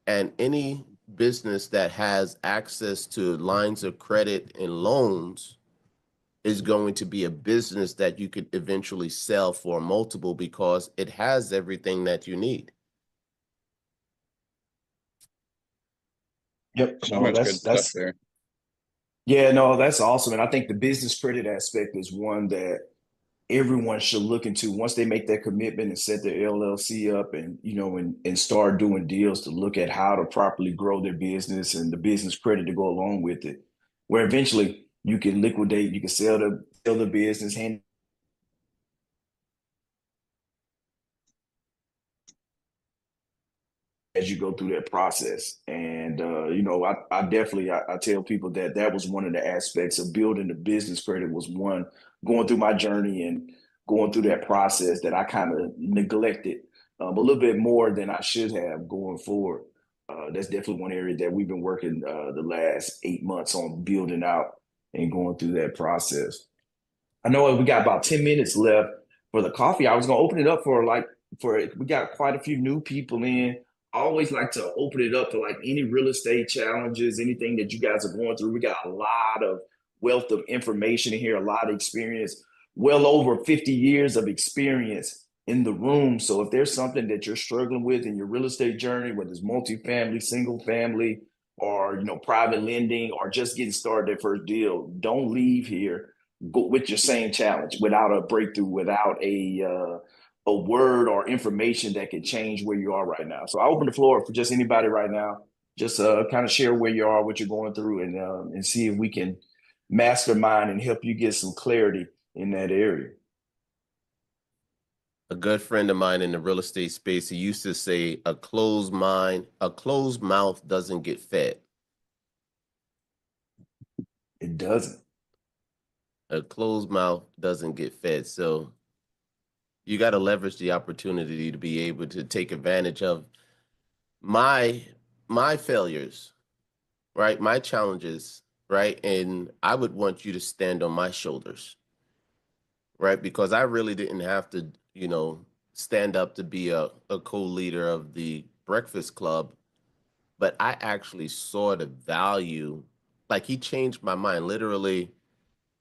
And any business that has access to lines of credit and loans is going to be a business that you could eventually sell for multiple because it has everything that you need. Yep. So No, much good stuff there. yeah, no, that's awesome. And I think the business credit aspect is one that everyone should look into once they make that commitment and set their LLC up and and start doing deals to look at how to properly grow their business and the business credit to go along with it. Where eventually you can liquidate, you can sell the business, hand as you go through that process. And I definitely I tell people that that was one of the aspects of building the business credit was one going through my journey and going through that process that I kind of neglected a little bit more than I should have going forward. That's definitely one area that we've been working the last 8 months on building out and going through that process. I know we got about 10 minutes left for the coffee. I was gonna open it up for we got quite a few new people in. I always like to open it up for like any real estate challenges, anything that you guys are going through. We got a lot of wealth of information in here, a lot of experience, well over 50 years of experience in the room. So if there's something that you're struggling with in your real estate journey, whether it's multifamily, single family, or private lending, or just getting started their first deal, don't leave here with your same challenge without a breakthrough, without a word or information that can change where you are right now. So I open the floor for just anybody right now. Just kind of share where you are, what you're going through, and see if we can mastermind and help you get some clarity in that area. A good friend of mine in the real estate space, he used to say, a closed mouth doesn't get fed. It doesn't. A closed mouth doesn't get fed. So you got to leverage the opportunity to be able to take advantage of my failures, right? My challenges, right? And I would want you to stand on my shoulders, right? Because I really didn't have to, stand up to be a co-leader of the Breakfast Club, but I actually saw the value. Like he changed my mind. Literally,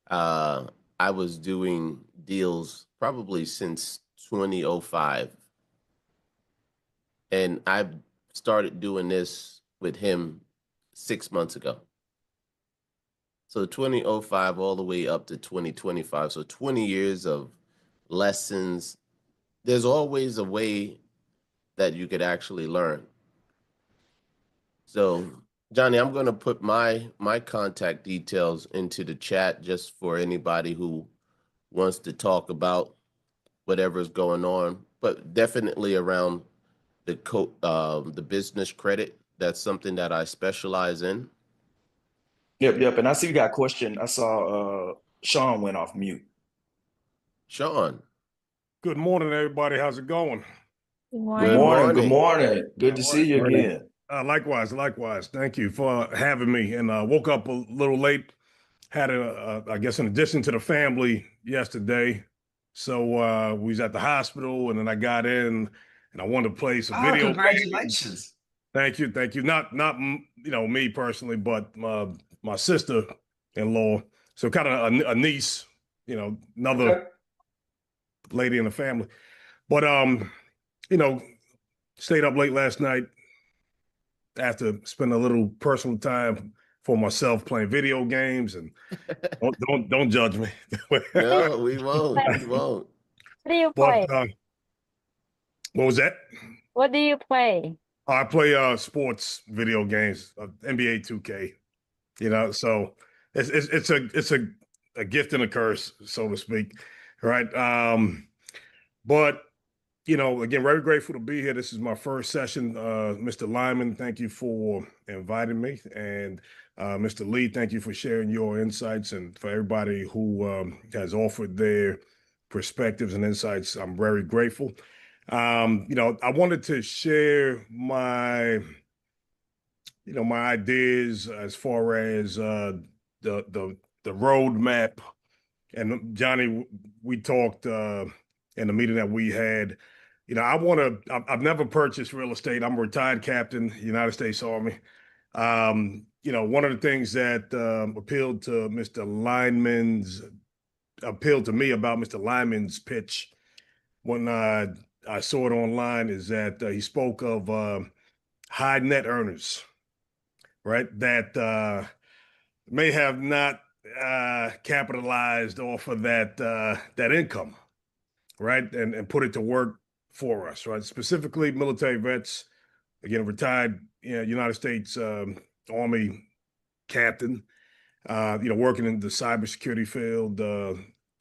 I was doing deals probably since 2005. And I've started doing this with him 6 months ago. So 2005 all the way up to 2025. So 20 years of lessons. There's always a way that you could actually learn. So, Johnny, I'm going to put my contact details into the chat just for anybody who wants to talk about whatever's going on, but definitely around the business credit. That's something that I specialize in. Yep. And I see you got a question. I saw Sean went off mute. Sean. Good morning, everybody. How's it going? Good Good morning. Good morning. morning. Good to All see right. you again. Likewise. Thank you for having me. And woke up a little late. Had I guess, an addition to the family yesterday. So we was at the hospital, and then I got in, and I wanted to play some Oh, video games. congratulations. Thank you. Not me personally, but my sister-in-law. So kind of a niece, another Okay. lady in the family. But you know, stayed up late last night after spending a little personal time for myself playing video games, and don't judge me. No, we won't. We won't. What do you But play? what was that? What do you play? I play sports video games, NBA 2K. So it's a gift and a curse, so to speak, right? But again, very grateful to be here. This is my first session. Mr. Lyman, thank you for inviting me. And Mr. Lee, thank you for sharing your insights. And for everybody who has offered their perspectives and insights, I'm very grateful. I wanted to share my ideas as far as the roadmap. And Johnny, we talked in the meeting that we had. I've never purchased real estate. I'm a retired captain, United States Army. One of the things that appealed to me about Mr. Lyman's pitch when I saw it online is that he spoke of high net earners, right? That may have not capitalized off of that income, right? And put it to work for us, right? Specifically military vets, again, retired United States Army captain, working in the cybersecurity field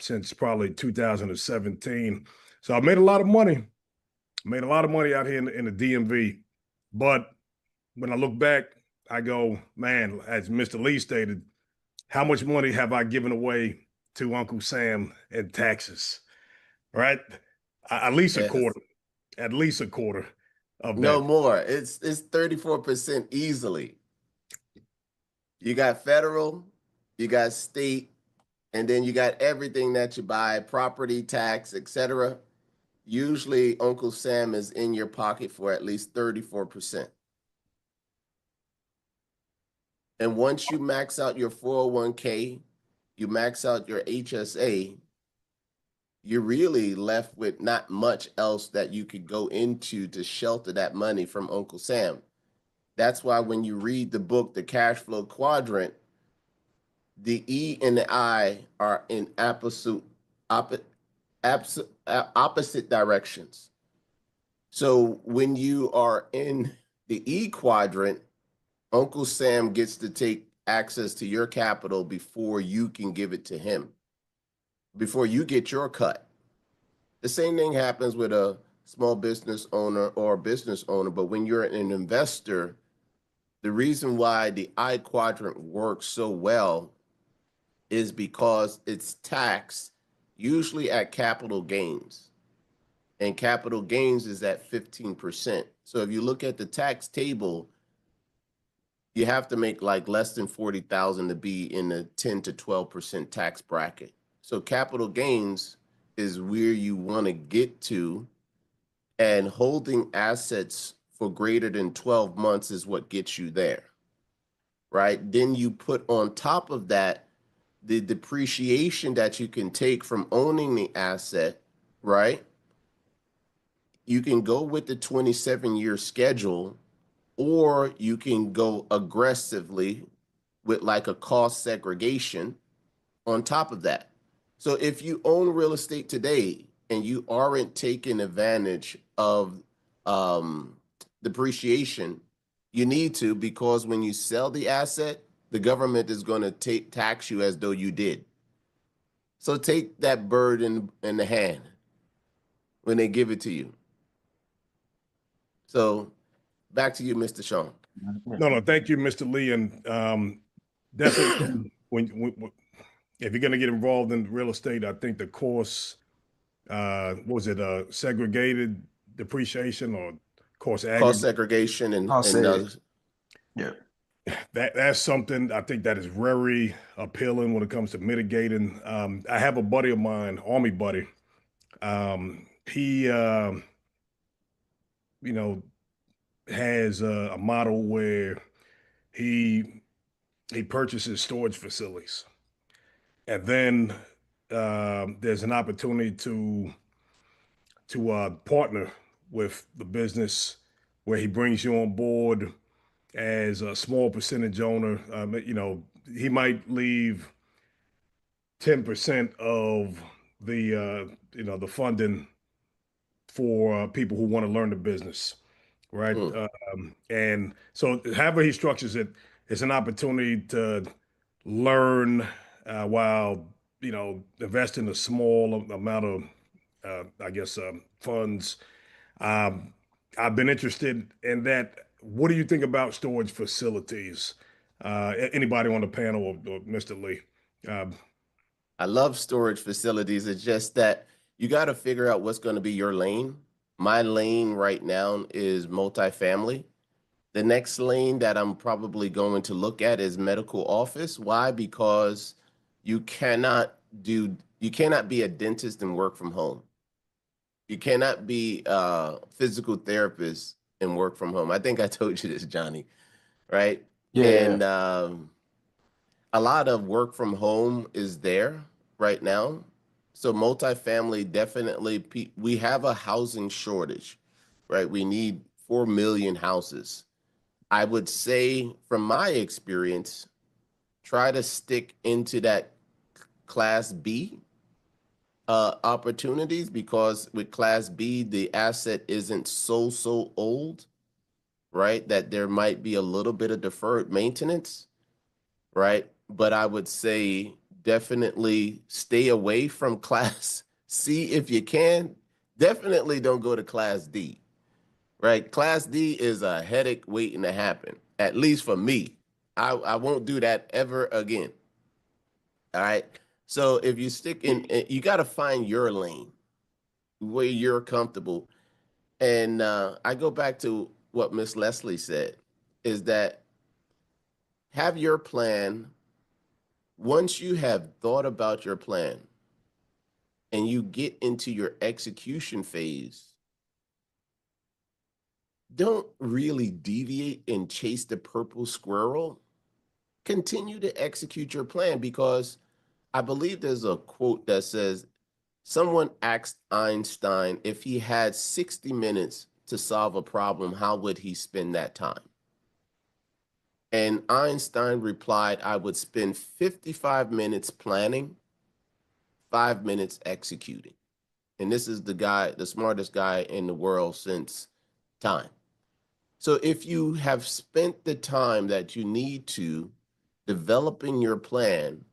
since probably 2017. So I made a lot of money out here in the DMV. But when I look back, I go, man, as Mr. Lee stated, how much money have I given away to Uncle Sam in taxes? Right? At least Yes. at least a quarter of No that. more. It's 34% easily. You got federal, you got state, and then you got everything that you buy, property tax, etc. Usually Uncle Sam is in your pocket for at least 34%. And once you max out your 401k, you max out your HSA, you're really left with not much else that you could go into to shelter that money from Uncle Sam. That's why when you read the book, The Cash Flow Quadrant, the E and the I are in opposite directions. So when you are in the E quadrant, Uncle Sam gets to take access to your capital before you can give it to him, before you get your cut. The same thing happens with a small business owner or a business owner, but when you're an investor, the reason why the I quadrant works so well is because it's taxed usually at capital gains. And capital gains is at 15%. So if you look at the tax table, you have to make like less than 40,000 to be in the 10 to 12% tax bracket. So capital gains is where you want to get to, and holding assets for greater than 12 months is what gets you there, right? Then you put on top of that the depreciation that you can take from owning the asset, right? You can go with the 27-year schedule, or you can go aggressively with like a cost segregation on top of that. So if you own real estate today and you aren't taking advantage of depreciation, you need to, because when you sell the asset, the government is going to tax you as though you did. So take that bird in the hand when they give it to you. So back to you, Mr. Sean. No, thank you, Mr. Lee. And definitely, when if you're going to get involved in real estate, I think the course, was it segregated depreciation or course Cost aggregate? segregation I'll and say it. Yeah. That's something I think that is very appealing when it comes to mitigating. I have a buddy of mine, Army buddy. He, you know, has a model where he purchases storage facilities, and then there's an opportunity to partner with the business where he brings you on board as a small percentage owner. He might leave 10% of the funding for people who want to learn the business, right? And so however he structures it, it's an opportunity to learn while investing a small amount of funds. I've been interested in that. What do you think about storage facilities? Anybody on the panel or Mr. Lee? I love storage facilities. It's just that you got to figure out what's going to be your lane. My lane right now is multifamily. The next lane that I'm probably going to look at is medical office. Why? Because you cannot be a dentist and work from home. You cannot be a physical therapist and work from home. I think I told you this, Johnny, right? Yeah. And a lot of work from home is there right now. So multifamily, definitely, we have a housing shortage, right? We need 4 million houses. I would say, from my experience, try to stick into that Class B opportunities, because with Class B, the asset isn't so old, right? That there might be a little bit of deferred maintenance, right? But I would say definitely stay away from Class C if you can. Definitely don't go to Class D, right? Class D is a headache waiting to happen, at least for me. I won't do that ever again. All right. So if you stick in, you got to find your lane where you're comfortable. And I go back to what Miss Leslie said, is that have your plan. Once you have thought about your plan and you get into your execution phase, don't really deviate and chase the purple squirrel. Continue to execute your plan, because I believe there's a quote that says, someone asked Einstein if he had 60 minutes to solve a problem, how would he spend that time? And Einstein replied, I would spend 55 minutes planning, 5 minutes executing. And this is the guy, the smartest guy in the world since time. So if you have spent the time that you need to developing your plan,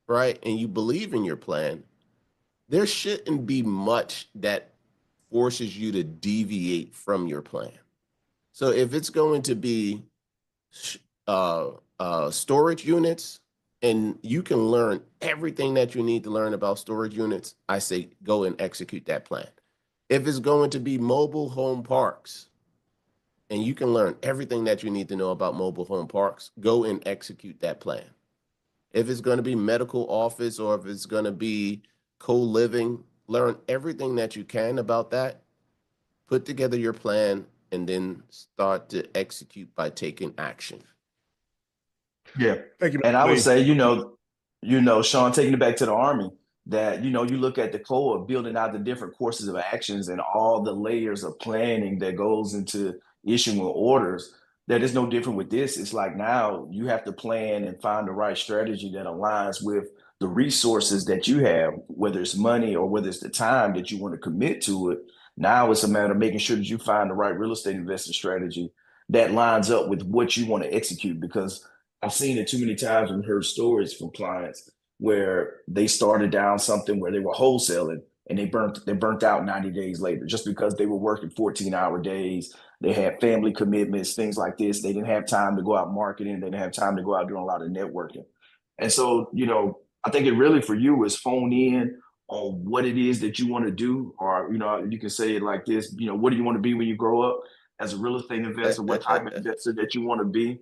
right, and you believe in your plan, there shouldn't be much that forces you to deviate from your plan. So if it's going to be storage units, and you can learn everything that you need to learn about storage units, I say go and execute that plan. If it's going to be mobile home parks, and you can learn everything that you need to know about mobile home parks, go and execute that plan. If it's going to be medical office, or if it's going to be co-living, learn everything that you can about that, put together your plan, and then start to execute by taking action. Yeah. Thank you, And Mr. I would Lee. say, Sean, taking it back to the Army, that, you look at the core of building out the different courses of actions and all the layers of planning that goes into issuing orders, that is no different with this. It's like now you have to plan and find the right strategy that aligns with the resources that you have, whether it's money or whether it's the time that you want to commit to it. Now it's a matter of making sure that you find the right real estate investing strategy that lines up with what you want to execute. Because I've seen it too many times and heard stories from clients where they started down something where they were wholesaling and they burnt out 90 days later just because they were working 14-hour days. They had family commitments, things like this. They didn't have time to go out marketing. They didn't have time to go out doing a lot of networking. And so, I think it really for you is phone in on what it is that you want to do, or you can say it like this, what do you want to be when you grow up as a real estate investor, what type of investor that you want to be,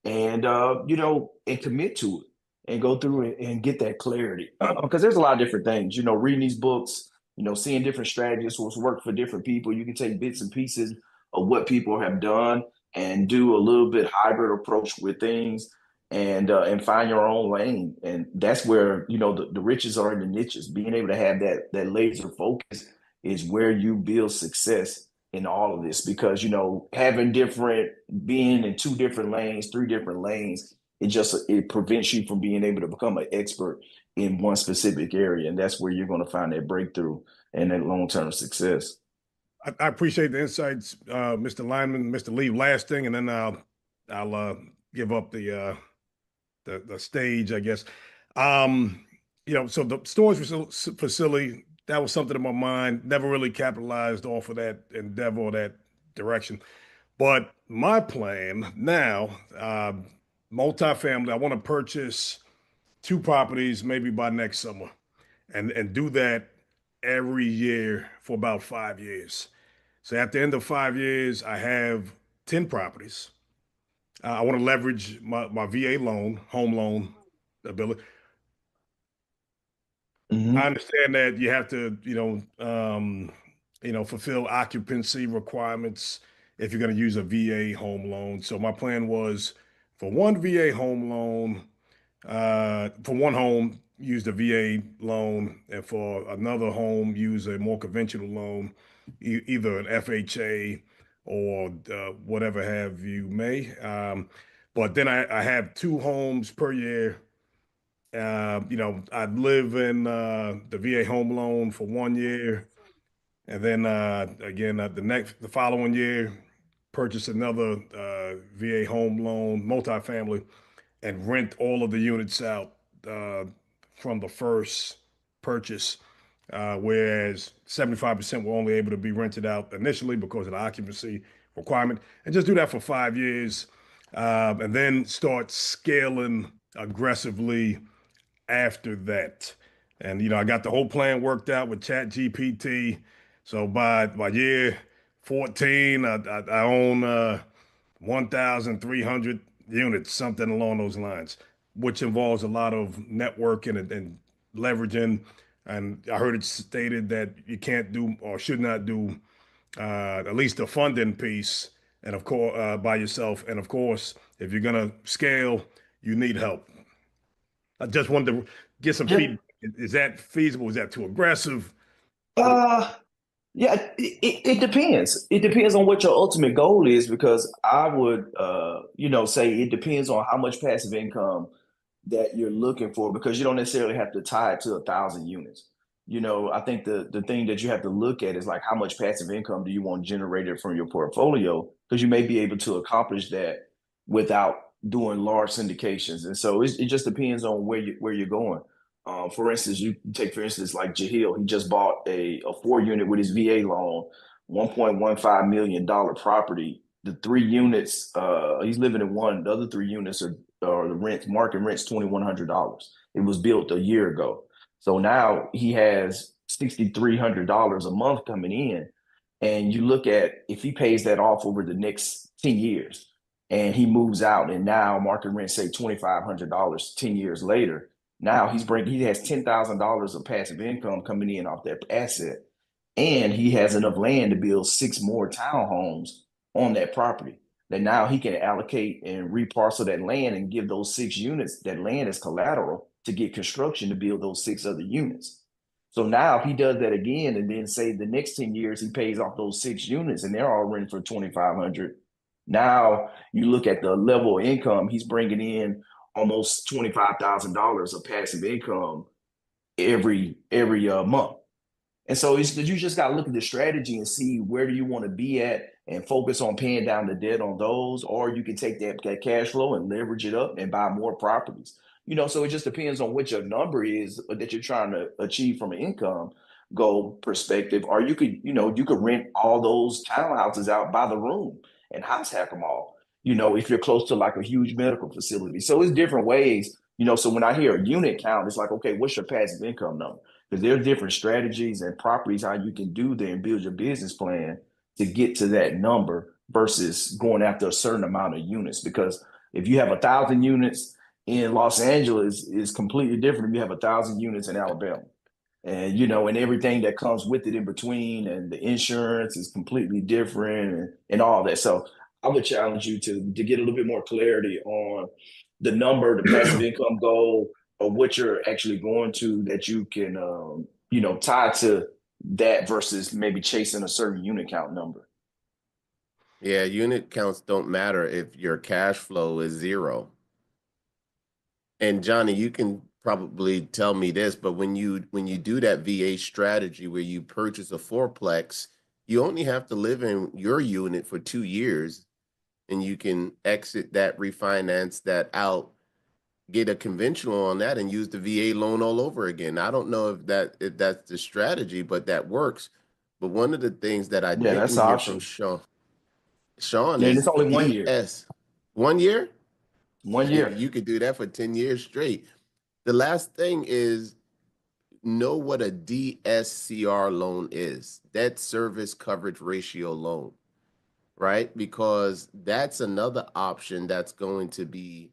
and and commit to it and go through it and get that clarity. Because there's a lot of different things, reading these books, seeing different strategies, what's worked for different people. You can take bits and pieces of what people have done and do a little bit hybrid approach with things and find your own lane. And that's where, the riches are in the niches. Being able to have that laser focus is where you build success in all of this. Because, having being in two different lanes, three different lanes, it prevents you from being able to become an expert in one specific area. And that's where you're going to find that breakthrough and that long-term success. I appreciate the insights, Mr. Lyman, Mr. Lee. Last thing, and then I'll give up the stage, I guess. So the storage facility, that was something in my mind. Never really capitalized off of that endeavor or that direction. But my plan now, multifamily, I want to purchase 2 properties maybe by next summer, and do that every year for about 5 years. So at the end of 5 years, I have 10 properties. I want to leverage my VA loan, home loan ability. I understand that you have to, fulfill occupancy requirements if you're going to use a VA home loan. So my plan was for one VA home loan, for one home, use the VA loan, and for another home, use a more conventional loan, either an FHA or whatever have you may. But then I have 2 homes per year. I'd live in the VA home loan for 1 year, and then again the following year, purchase another VA home loan, multifamily, and rent all of the units out from the first purchase. Whereas 75% were only able to be rented out initially because of the occupancy requirement, and just do that for 5 years, and then start scaling aggressively after that. And I got the whole plan worked out with Chat GPT. So by year 14, I own 1,300 units, something along those lines, which involves a lot of networking and leveraging. And I heard it stated that you can't do or should not do at least the funding piece, and of course by yourself. And of course, if you're gonna scale, you need help. I just wanted to get some Yeah. feedback. Is that feasible? Is that too aggressive? Uh, Yeah, it depends. It depends on what your ultimate goal is, because I would, say it depends on how much passive income that you're looking for, because you don't necessarily have to tie it to 1,000 units. I think the thing that you have to look at is like how much passive income do you want generated from your portfolio, because you may be able to accomplish that without doing large syndications. And so it just depends on where you're going. For instance, you take for instance like Jahil, he just bought a 4 unit with his VA loan, $1.15 million property. The 3 units, he's living in one. The other 3 units are the rent, market rent's $2,100. It was built a year ago. So now he has $6,300 a month coming in. And you look at if he pays that off over the next 10 years and he moves out, and now market rent say $2,500 10 years later. Now he has $10,000 of passive income coming in off that asset, and he has enough land to build 6 more townhomes on that property. That now he can allocate and reparcel that land and give those 6 units that land as collateral to get construction to build those 6 other units. So now if he does that again, and then say the next 10 years he pays off those 6 units and they're all rented for 2,500. Now you look at the level of income he's bringing in, almost $25,000 of passive income every month. And so you just got to look at the strategy and see where do you want to be at and focus on paying down the debt on those, or you can take that cash flow and leverage it up and buy more properties. So it just depends on what your number is that you're trying to achieve from an income goal perspective. Or you could rent all those townhouses out by the room and house hack them all. If you're close to like a huge medical facility. So it's different ways. So when I hear a unit count, it's like, okay, what's your passive income number? Because there are different strategies and properties how you can do that and build your business plan to get to that number versus going after a certain amount of units. Because if you have 1,000 units in Los Angeles, is completely different if you have 1,000 units in Alabama. And everything that comes with it in between, and the insurance is completely different, and all that. So I would challenge you to get a little bit more clarity on the number, the passive income goal, or what you're actually going to, that you can tie to that versus maybe chasing a certain unit count number. Yeah, unit counts don't matter if your cash flow is zero. And Johnny, you can probably tell me this, but when you do that VA strategy where you purchase a fourplex, you only have to live in your unit for 2 years, and you can exit that, refinance that out, get a conventional on that, and use the VA loan all over again. I don't know if that's the strategy, but that works. But one of the things that I Yeah, that's didn't an hear from option. Sean And it's is only 1 year. DS. 1 year? 1 year. You could do that for 10 years straight. The last thing is, know what a DSCR loan is, debt service coverage ratio loan, right? Because that's another option that's going to be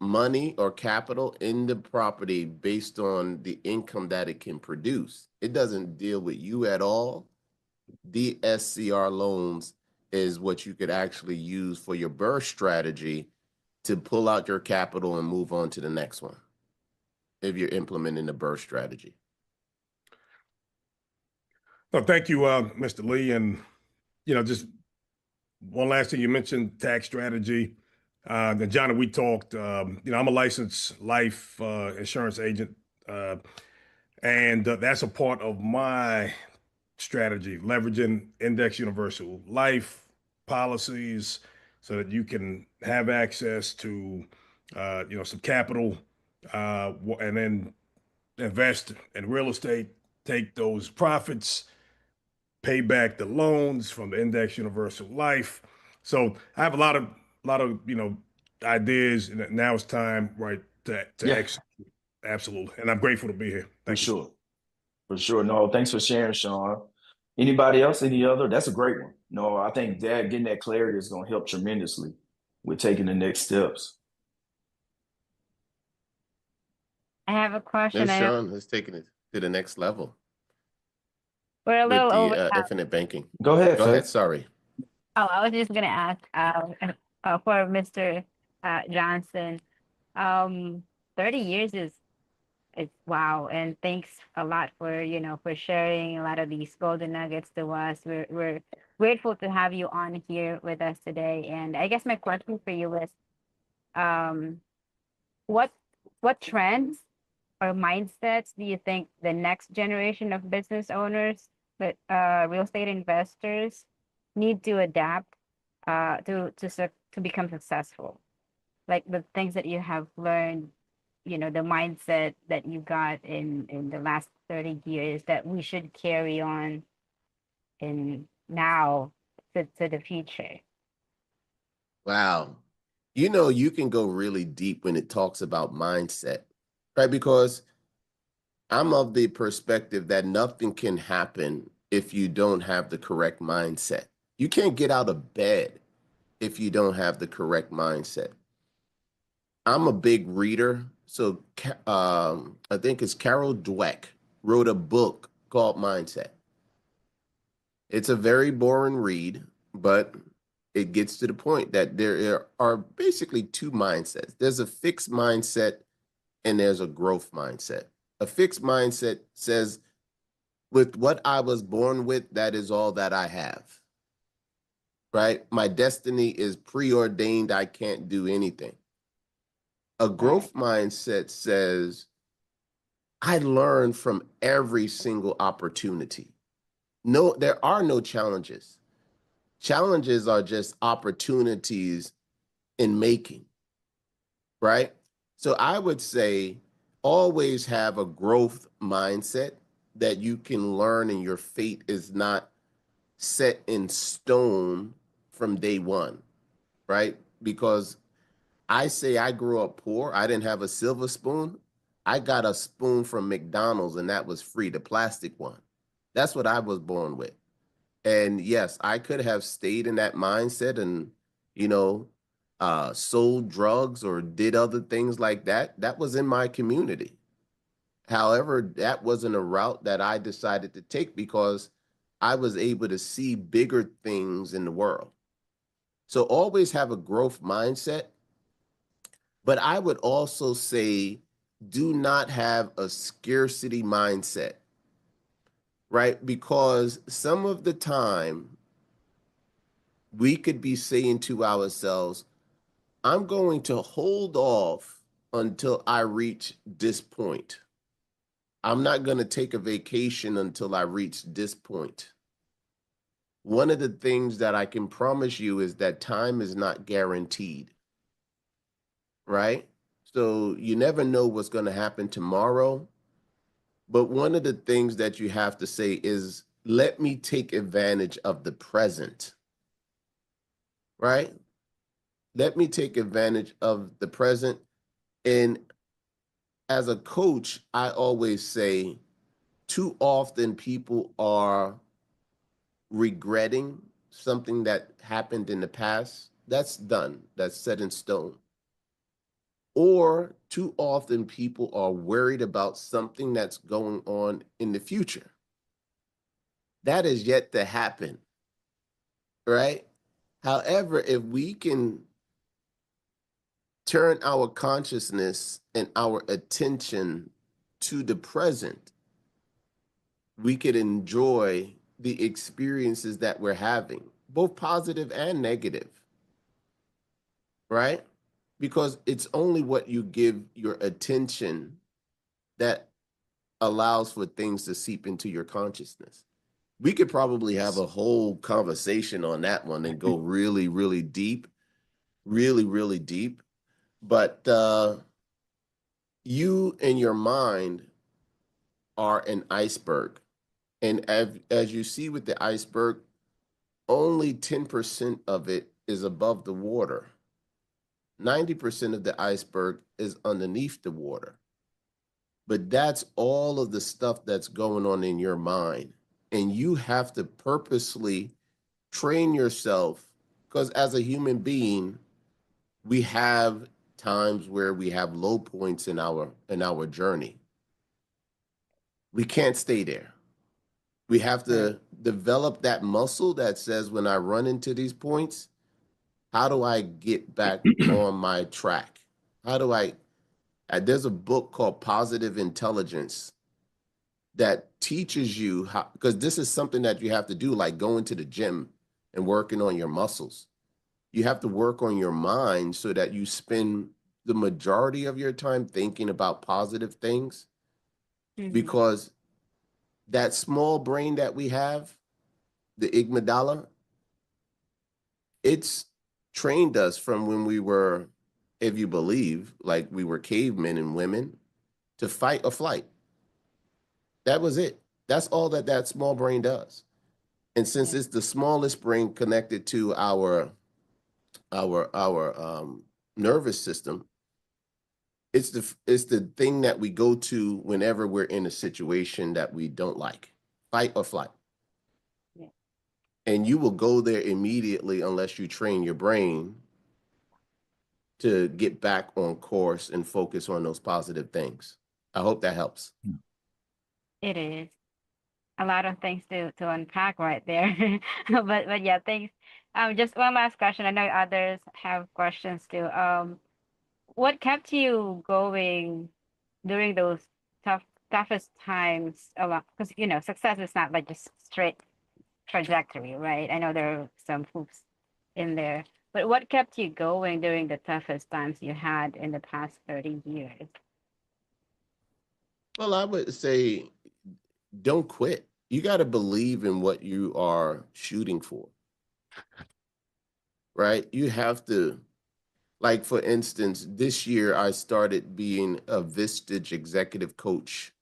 money or capital in the property based on the income that it can produce. It doesn't deal with you at all. DSCR loans is what you could actually use for your burst strategy to pull out your capital and move on to the next one if you're implementing the burst strategy. Well, thank you, Mr. Lee. And, just one last thing, you mentioned tax strategy. And Johnny, we talked, I'm a licensed life insurance agent. And that's a part of my strategy, leveraging index universal life policies so that you can have access to, some capital, and then invest in real estate, take those profits, pay back the loans from the index universal life. So I have a lot of ideas, and now it's time, right, to Yeah, execute. Absolutely. And I'm grateful to be here. for Thank you. sure. For sure. No, thanks for sharing, Sean. Anybody else? Any other? That's a great one. No, I think that getting that clarity is going to help tremendously with taking the next steps. I have a question. There's Sean has taken it to the next level We're a with little over the time. infinite banking. Go ahead, Go ahead. Faith. Sorry. Oh, I was just gonna ask for Mr. Johnson. 30 years is wow, and thanks a lot for for sharing a lot of these golden nuggets to us. We're grateful to have you on here with us today. And I guess my question for you is, um, what trends or mindsets do you think the next generation of business owners, but real estate investors, need to adapt to become successful? Like the things that you have learned, the mindset that you got in the last 30 years that we should carry on in now to the future. Wow. You can go really deep when it talks about mindset, right? Because I'm of the perspective that nothing can happen if you don't have the correct mindset. You can't get out of bed if you don't have the correct mindset. I'm a big reader, so I think it's Carol Dweck wrote a book called Mindset. It's a very boring read, but it gets to the point that there are basically two mindsets. There's a fixed mindset and there's a growth mindset. A fixed mindset says, with what I was born with, that is all that I have, right? My destiny is preordained. I can't do anything. A growth mindset says, I learn from every single opportunity. No, there are no challenges. Challenges are just opportunities in making, right? So I would say always have a growth mindset that you can learn and your fate is not set in stone from day one, right? Because I say I grew up poor. I didn't have a silver spoon. I got a spoon from McDonald's and that was free, the plastic one. That's what I was born with. And yes, I could have stayed in that mindset and, you know, sold drugs or did other things like that. That was in my community. However, that wasn't a route that I decided to take because I was able to see bigger things in the world. So always have a growth mindset. But I would also say do not have a scarcity mindset, right? Because some of the time we could be saying to ourselves, I'm going to hold off until I reach this point. I'm not going to take a vacation until I reach this point. One of the things that I can promise you is that time is not guaranteed, right? So you never know what's going to happen tomorrow. But one of the things that you have to say is, let me take advantage of the present, right? Let me take advantage of the present. And as a coach, I always say, too often people are regretting something that happened in the past. That's done, that's set in stone. Or too often people are worried about something that's going on in the future. That is yet to happen, right? However, if we can turn our consciousness and our attention to the present, we could enjoy the experiences that we're having, both positive and negative, right? Because it's only what you give your attention that allows for things to seep into your consciousness. We could probably have a whole conversation on that one and go really, really deep, really, really deep. But you and your mind are an iceberg. And as you see with the iceberg, only 10% of it is above the water. 90% of the iceberg is underneath the water. But that's all of the stuff that's going on in your mind. And you have to purposely train yourself, because as a human being, we have times where we have low points in our journey. We can't stay there. We have to develop that muscle that says, when I run into these points, how do I get back on my track? How do there's a book called Positive Intelligence that teaches you how, because this is something that you have to do, like going to the gym and working on your muscles. You have to work on your mind so that you spend the majority of your time thinking about positive things, because that small brain that we have, the amygdala, it's trained us from when we were, if you believe, like we were cavemen and women, to fight or flight. That was it. That's all that small brain does. And since it's the smallest brain connected to our nervous system, it's the thing that we go to whenever we're in a situation that we don't like, fight or flight. Yeah. And you will go there immediately unless you train your brain to get back on course and focus on those positive things. I hope that helps. It is a lot of things to unpack right there. But yeah, thanks. Just one last question. I know others have questions too. What kept you going during those toughest times along? Because success is not like just straight trajectory, right? I know there are some hoops in there, but what kept you going during the toughest times you had in the past 30 years? Well, I would say don't quit. You got to believe in what you are shooting for, right? You have to, like, for instance, this year I started being a Vistage executive coach.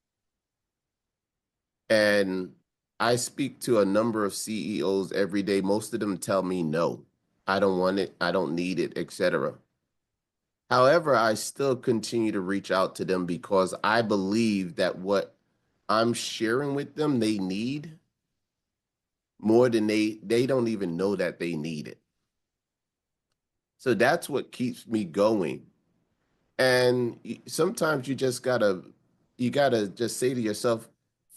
And I speak to a number of CEOs every day. Most of them tell me no, I don't want it, I don't need it, etc. However, I still continue to reach out to them because I believe that what I'm sharing with them, they need more than they don't even know that they need it. So that's what keeps me going. And sometimes you gotta just say to yourself,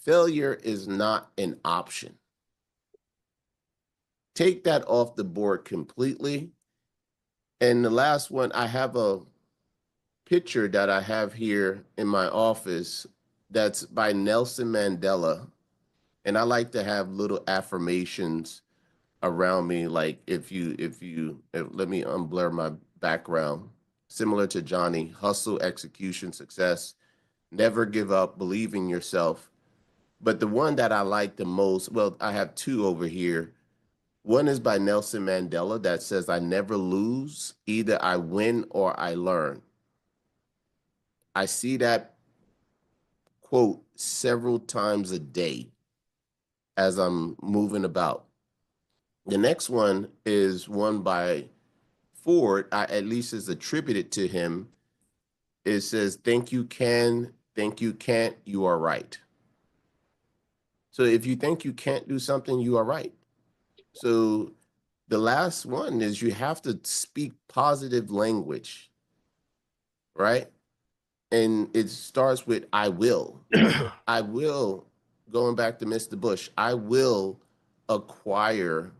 failure is not an option. Take that off the board completely. And the last one, I have a picture that I have here in my office that's by Nelson Mandela. And I like to have little affirmations around me. Like if let me unblur my background, similar to Johnny, hustle, execution, success, never give up, believe in yourself. But the one that I like the most, well, I have two over here. One is by Nelson Mandela that says, I never lose, either I win or I learn. I see that quote several times a day as I'm moving about. The next one is one by Ford, at least is attributed to him. It says, think you can, think you can't, you are right. So if you think you can't do something, you are right. So the last one is you have to speak positive language, right? And it starts with I will. I will, going back to Mr. Bush, I will acquire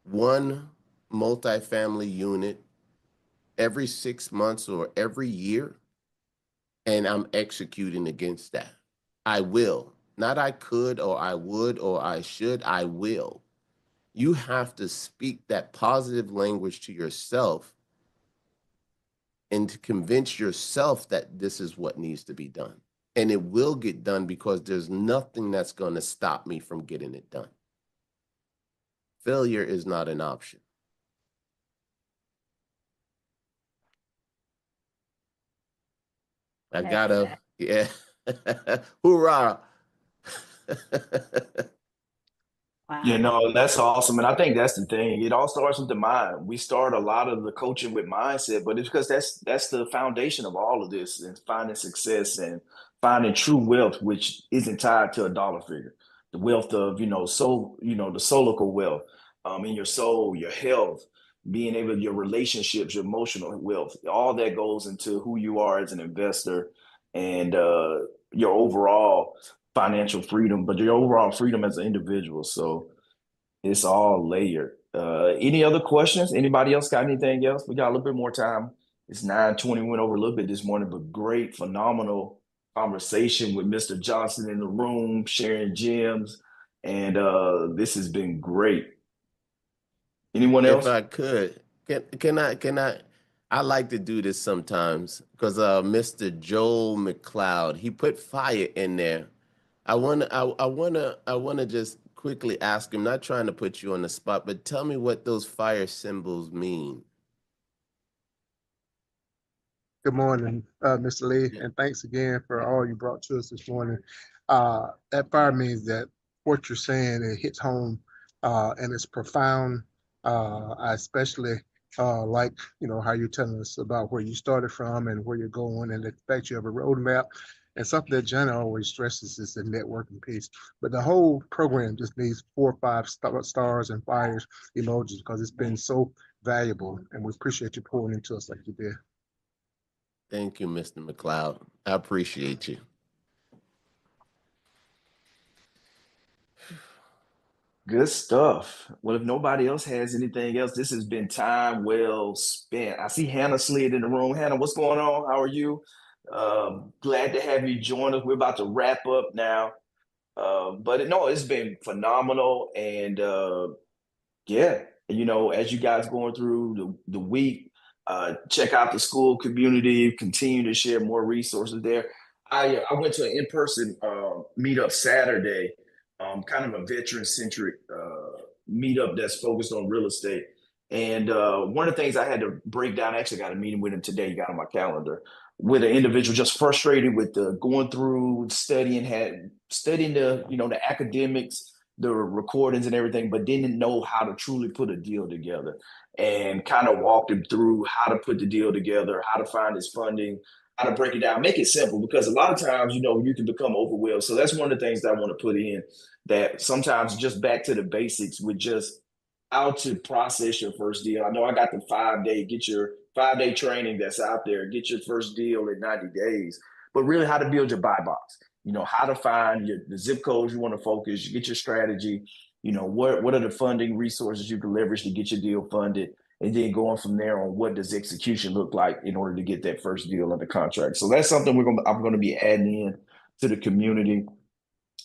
one multifamily unit every 6 months or every year, and I'm executing against that. I will. Not I could or I would or I should, I will. You have to speak that positive language to yourself and to convince yourself that this is what needs to be done. And it will get done because there's nothing that's going to stop me from getting it done. Failure is not an option. I That's gotta, yeah. Hoorah. Yeah, wow. no, that's awesome. And I think that's the thing. It all starts with the mind. We start a lot of the coaching with mindset, but it's because that's the foundation of all of this and finding success and finding true wealth, which isn't tied to a dollar figure. The wealth of, the solical wealth, in your soul, your health, being able, your relationships, your emotional wealth, all that goes into who you are as an investor and your overall financial freedom, but your overall freedom as an individual. So it's all layered. Any other questions? Anybody else got anything else? We got a little bit more time. It's 9:20, went over a little bit this morning, but great, phenomenal conversation with Mr. Johnson in the room, sharing gems. And this has been great. Anyone If else? I could, I like to do this sometimes because Mr. Joel McLeod, he put fire in there. I wanna just quickly ask him, not trying to put you on the spot, but tell me what those fire symbols mean. Good morning, Mr. Lee, Yeah. and thanks again for all you brought to us this morning. That fire means that what you're saying, it hits home, and it's profound. I especially like, how you're telling us about where you started from and where you're going, and the fact you have a roadmap. And something that Jenna always stresses is the networking piece. But the whole program just needs 4 or 5 stars and fires emojis because it's been so valuable, and we appreciate you pouring into us like you did. Thank you, Mr. McLeod. I appreciate you. Good stuff. Well, if nobody else has anything else, this has been time well spent. I see Hannah slid in the room. Hannah, what's going on? How are you? Glad to have you join us. We're about to wrap up now. But no, it's been phenomenal. And yeah, as you guys going through the week, check out the school community, continue to share more resources there. I went to an in-person meetup Saturday, kind of a veteran-centric meetup that's focused on real estate. And one of the things I had to break down, I actually got a meeting with him today, got on my calendar, with an individual just frustrated with the going through studying the the academics, the recordings and everything, but didn't know how to truly put a deal together, and kind of walked him through how to put the deal together, how to find his funding, how to break it down, make it simple, because a lot of times, you can become overwhelmed. So that's one of the things that I want to put in, that sometimes just back to the basics with just how to process your first deal. I know I got the 5-day, get your 5-day training that's out there, get your first deal in 90 days, but really how to build your buy box, how to find the zip codes you want to focus, get your strategy, what are the funding resources you can leverage to get your deal funded, and then going from there on what does execution look like in order to get that first deal under contract. So that's something I'm going to be adding in to the community.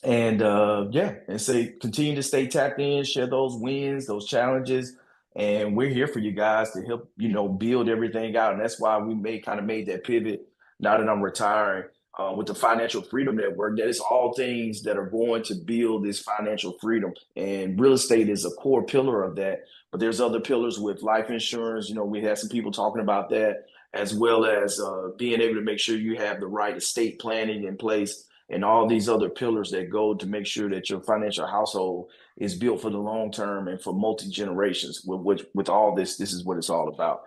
And and say continue to stay tapped in, share those wins, those challenges, and we're here for you guys to help build everything out. And that's why we made that pivot. Now that I'm retiring, with the Financial Freedom Network, that it's all things that are going to build this financial freedom. And real estate is a core pillar of that. But there's other pillars with life insurance. We had some people talking about that, as well as being able to make sure you have the right estate planning in place, and all these other pillars that go to make sure that your financial household is built for the long term and for multi generations. With all this is what it's all about.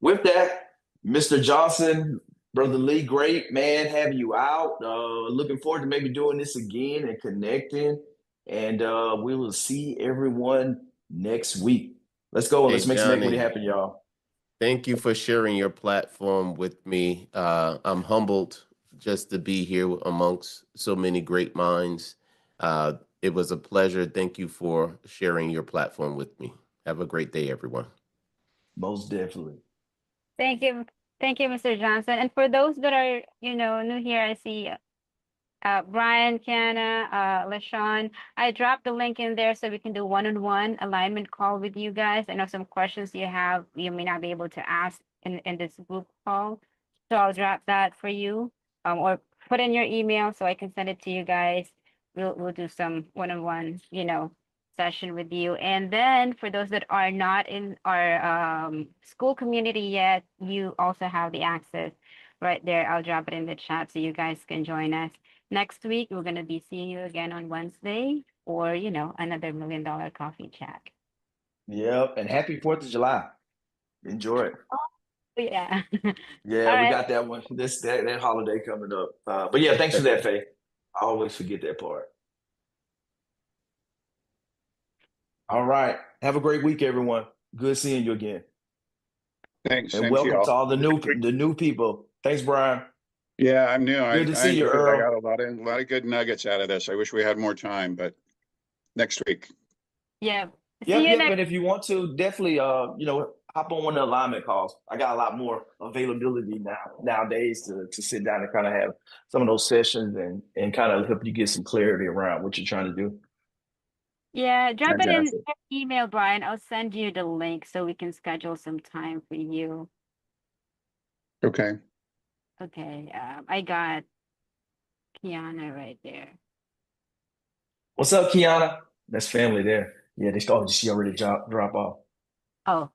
With that, Mr. Johnson, Brother Lee, great man having you out. Looking forward to maybe doing this again and connecting. And we will see everyone next week. Let's go. Hey, Let's make some equity Johnny, happen, y'all. thank you for sharing your platform with me. I'm humbled just to be here amongst so many great minds. It was a pleasure. Thank you for sharing your platform with me. Have a great day, everyone. Most definitely. Thank you. Thank you, Mr. Johnson. And for those that are, new here, I see Brian, Kiana, LaShawn. I dropped the link in there so we can do one-on-one alignment call with you guys. I know some questions you have, you may not be able to ask in this group call. So I'll drop that for you, or put in your email so I can send it to you guys. We'll do some one-on-one, session with you. And then for those that are not in our school community yet, you also have the access right there. I'll drop it in the chat so you guys can join us. Next week, we're going to be seeing you again on Wednesday, or, another $1 Million Coffee Chat. Yep. And happy 4th of July. Enjoy it. Yeah. Yeah, All we right. got that one. That holiday coming up. But yeah, thanks for that, Faye. I always forget that part. All right. Have a great week, everyone. Good seeing you again. Thanks. And Same to welcome y'all. to all the new people. Thanks, Brian. Yeah, I'm new. Good to I see you, enjoyed it. I Earl. got a lot of good nuggets out of this. I wish we had more time, but next week. Yeah. See you Yep. next. And if you want to, definitely hop on one of the alignment calls. I got a lot more availability nowadays to sit down and kind of have some of those sessions and kind of help you get some clarity around what you're trying to do. Yeah, drop it in Fantastic. your email, Brian. I'll send you the link so we can schedule some time for you. Okay. Okay. I got Kiana right there. What's up, Kiana? That's family there. Yeah, she already drop off. Oh.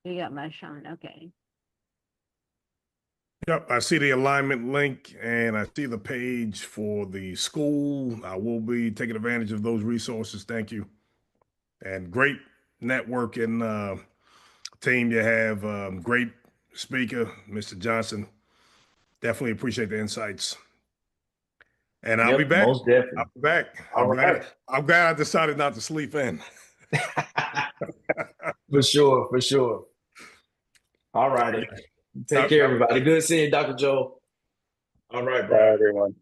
You got my Sean. Okay. Yep, I see the alignment link and I see the page for the school. I will be taking advantage of those resources. Thank you. And great networking team you have. Great speaker, Mr. Johnson. Definitely appreciate the insights. And I'll be back. Most definitely. I'll be back. All right. I'm glad I decided not to sleep in. For sure. All righty. Take care, everybody. Good seeing you, Dr. Joe. All right, bro. Bye, everyone.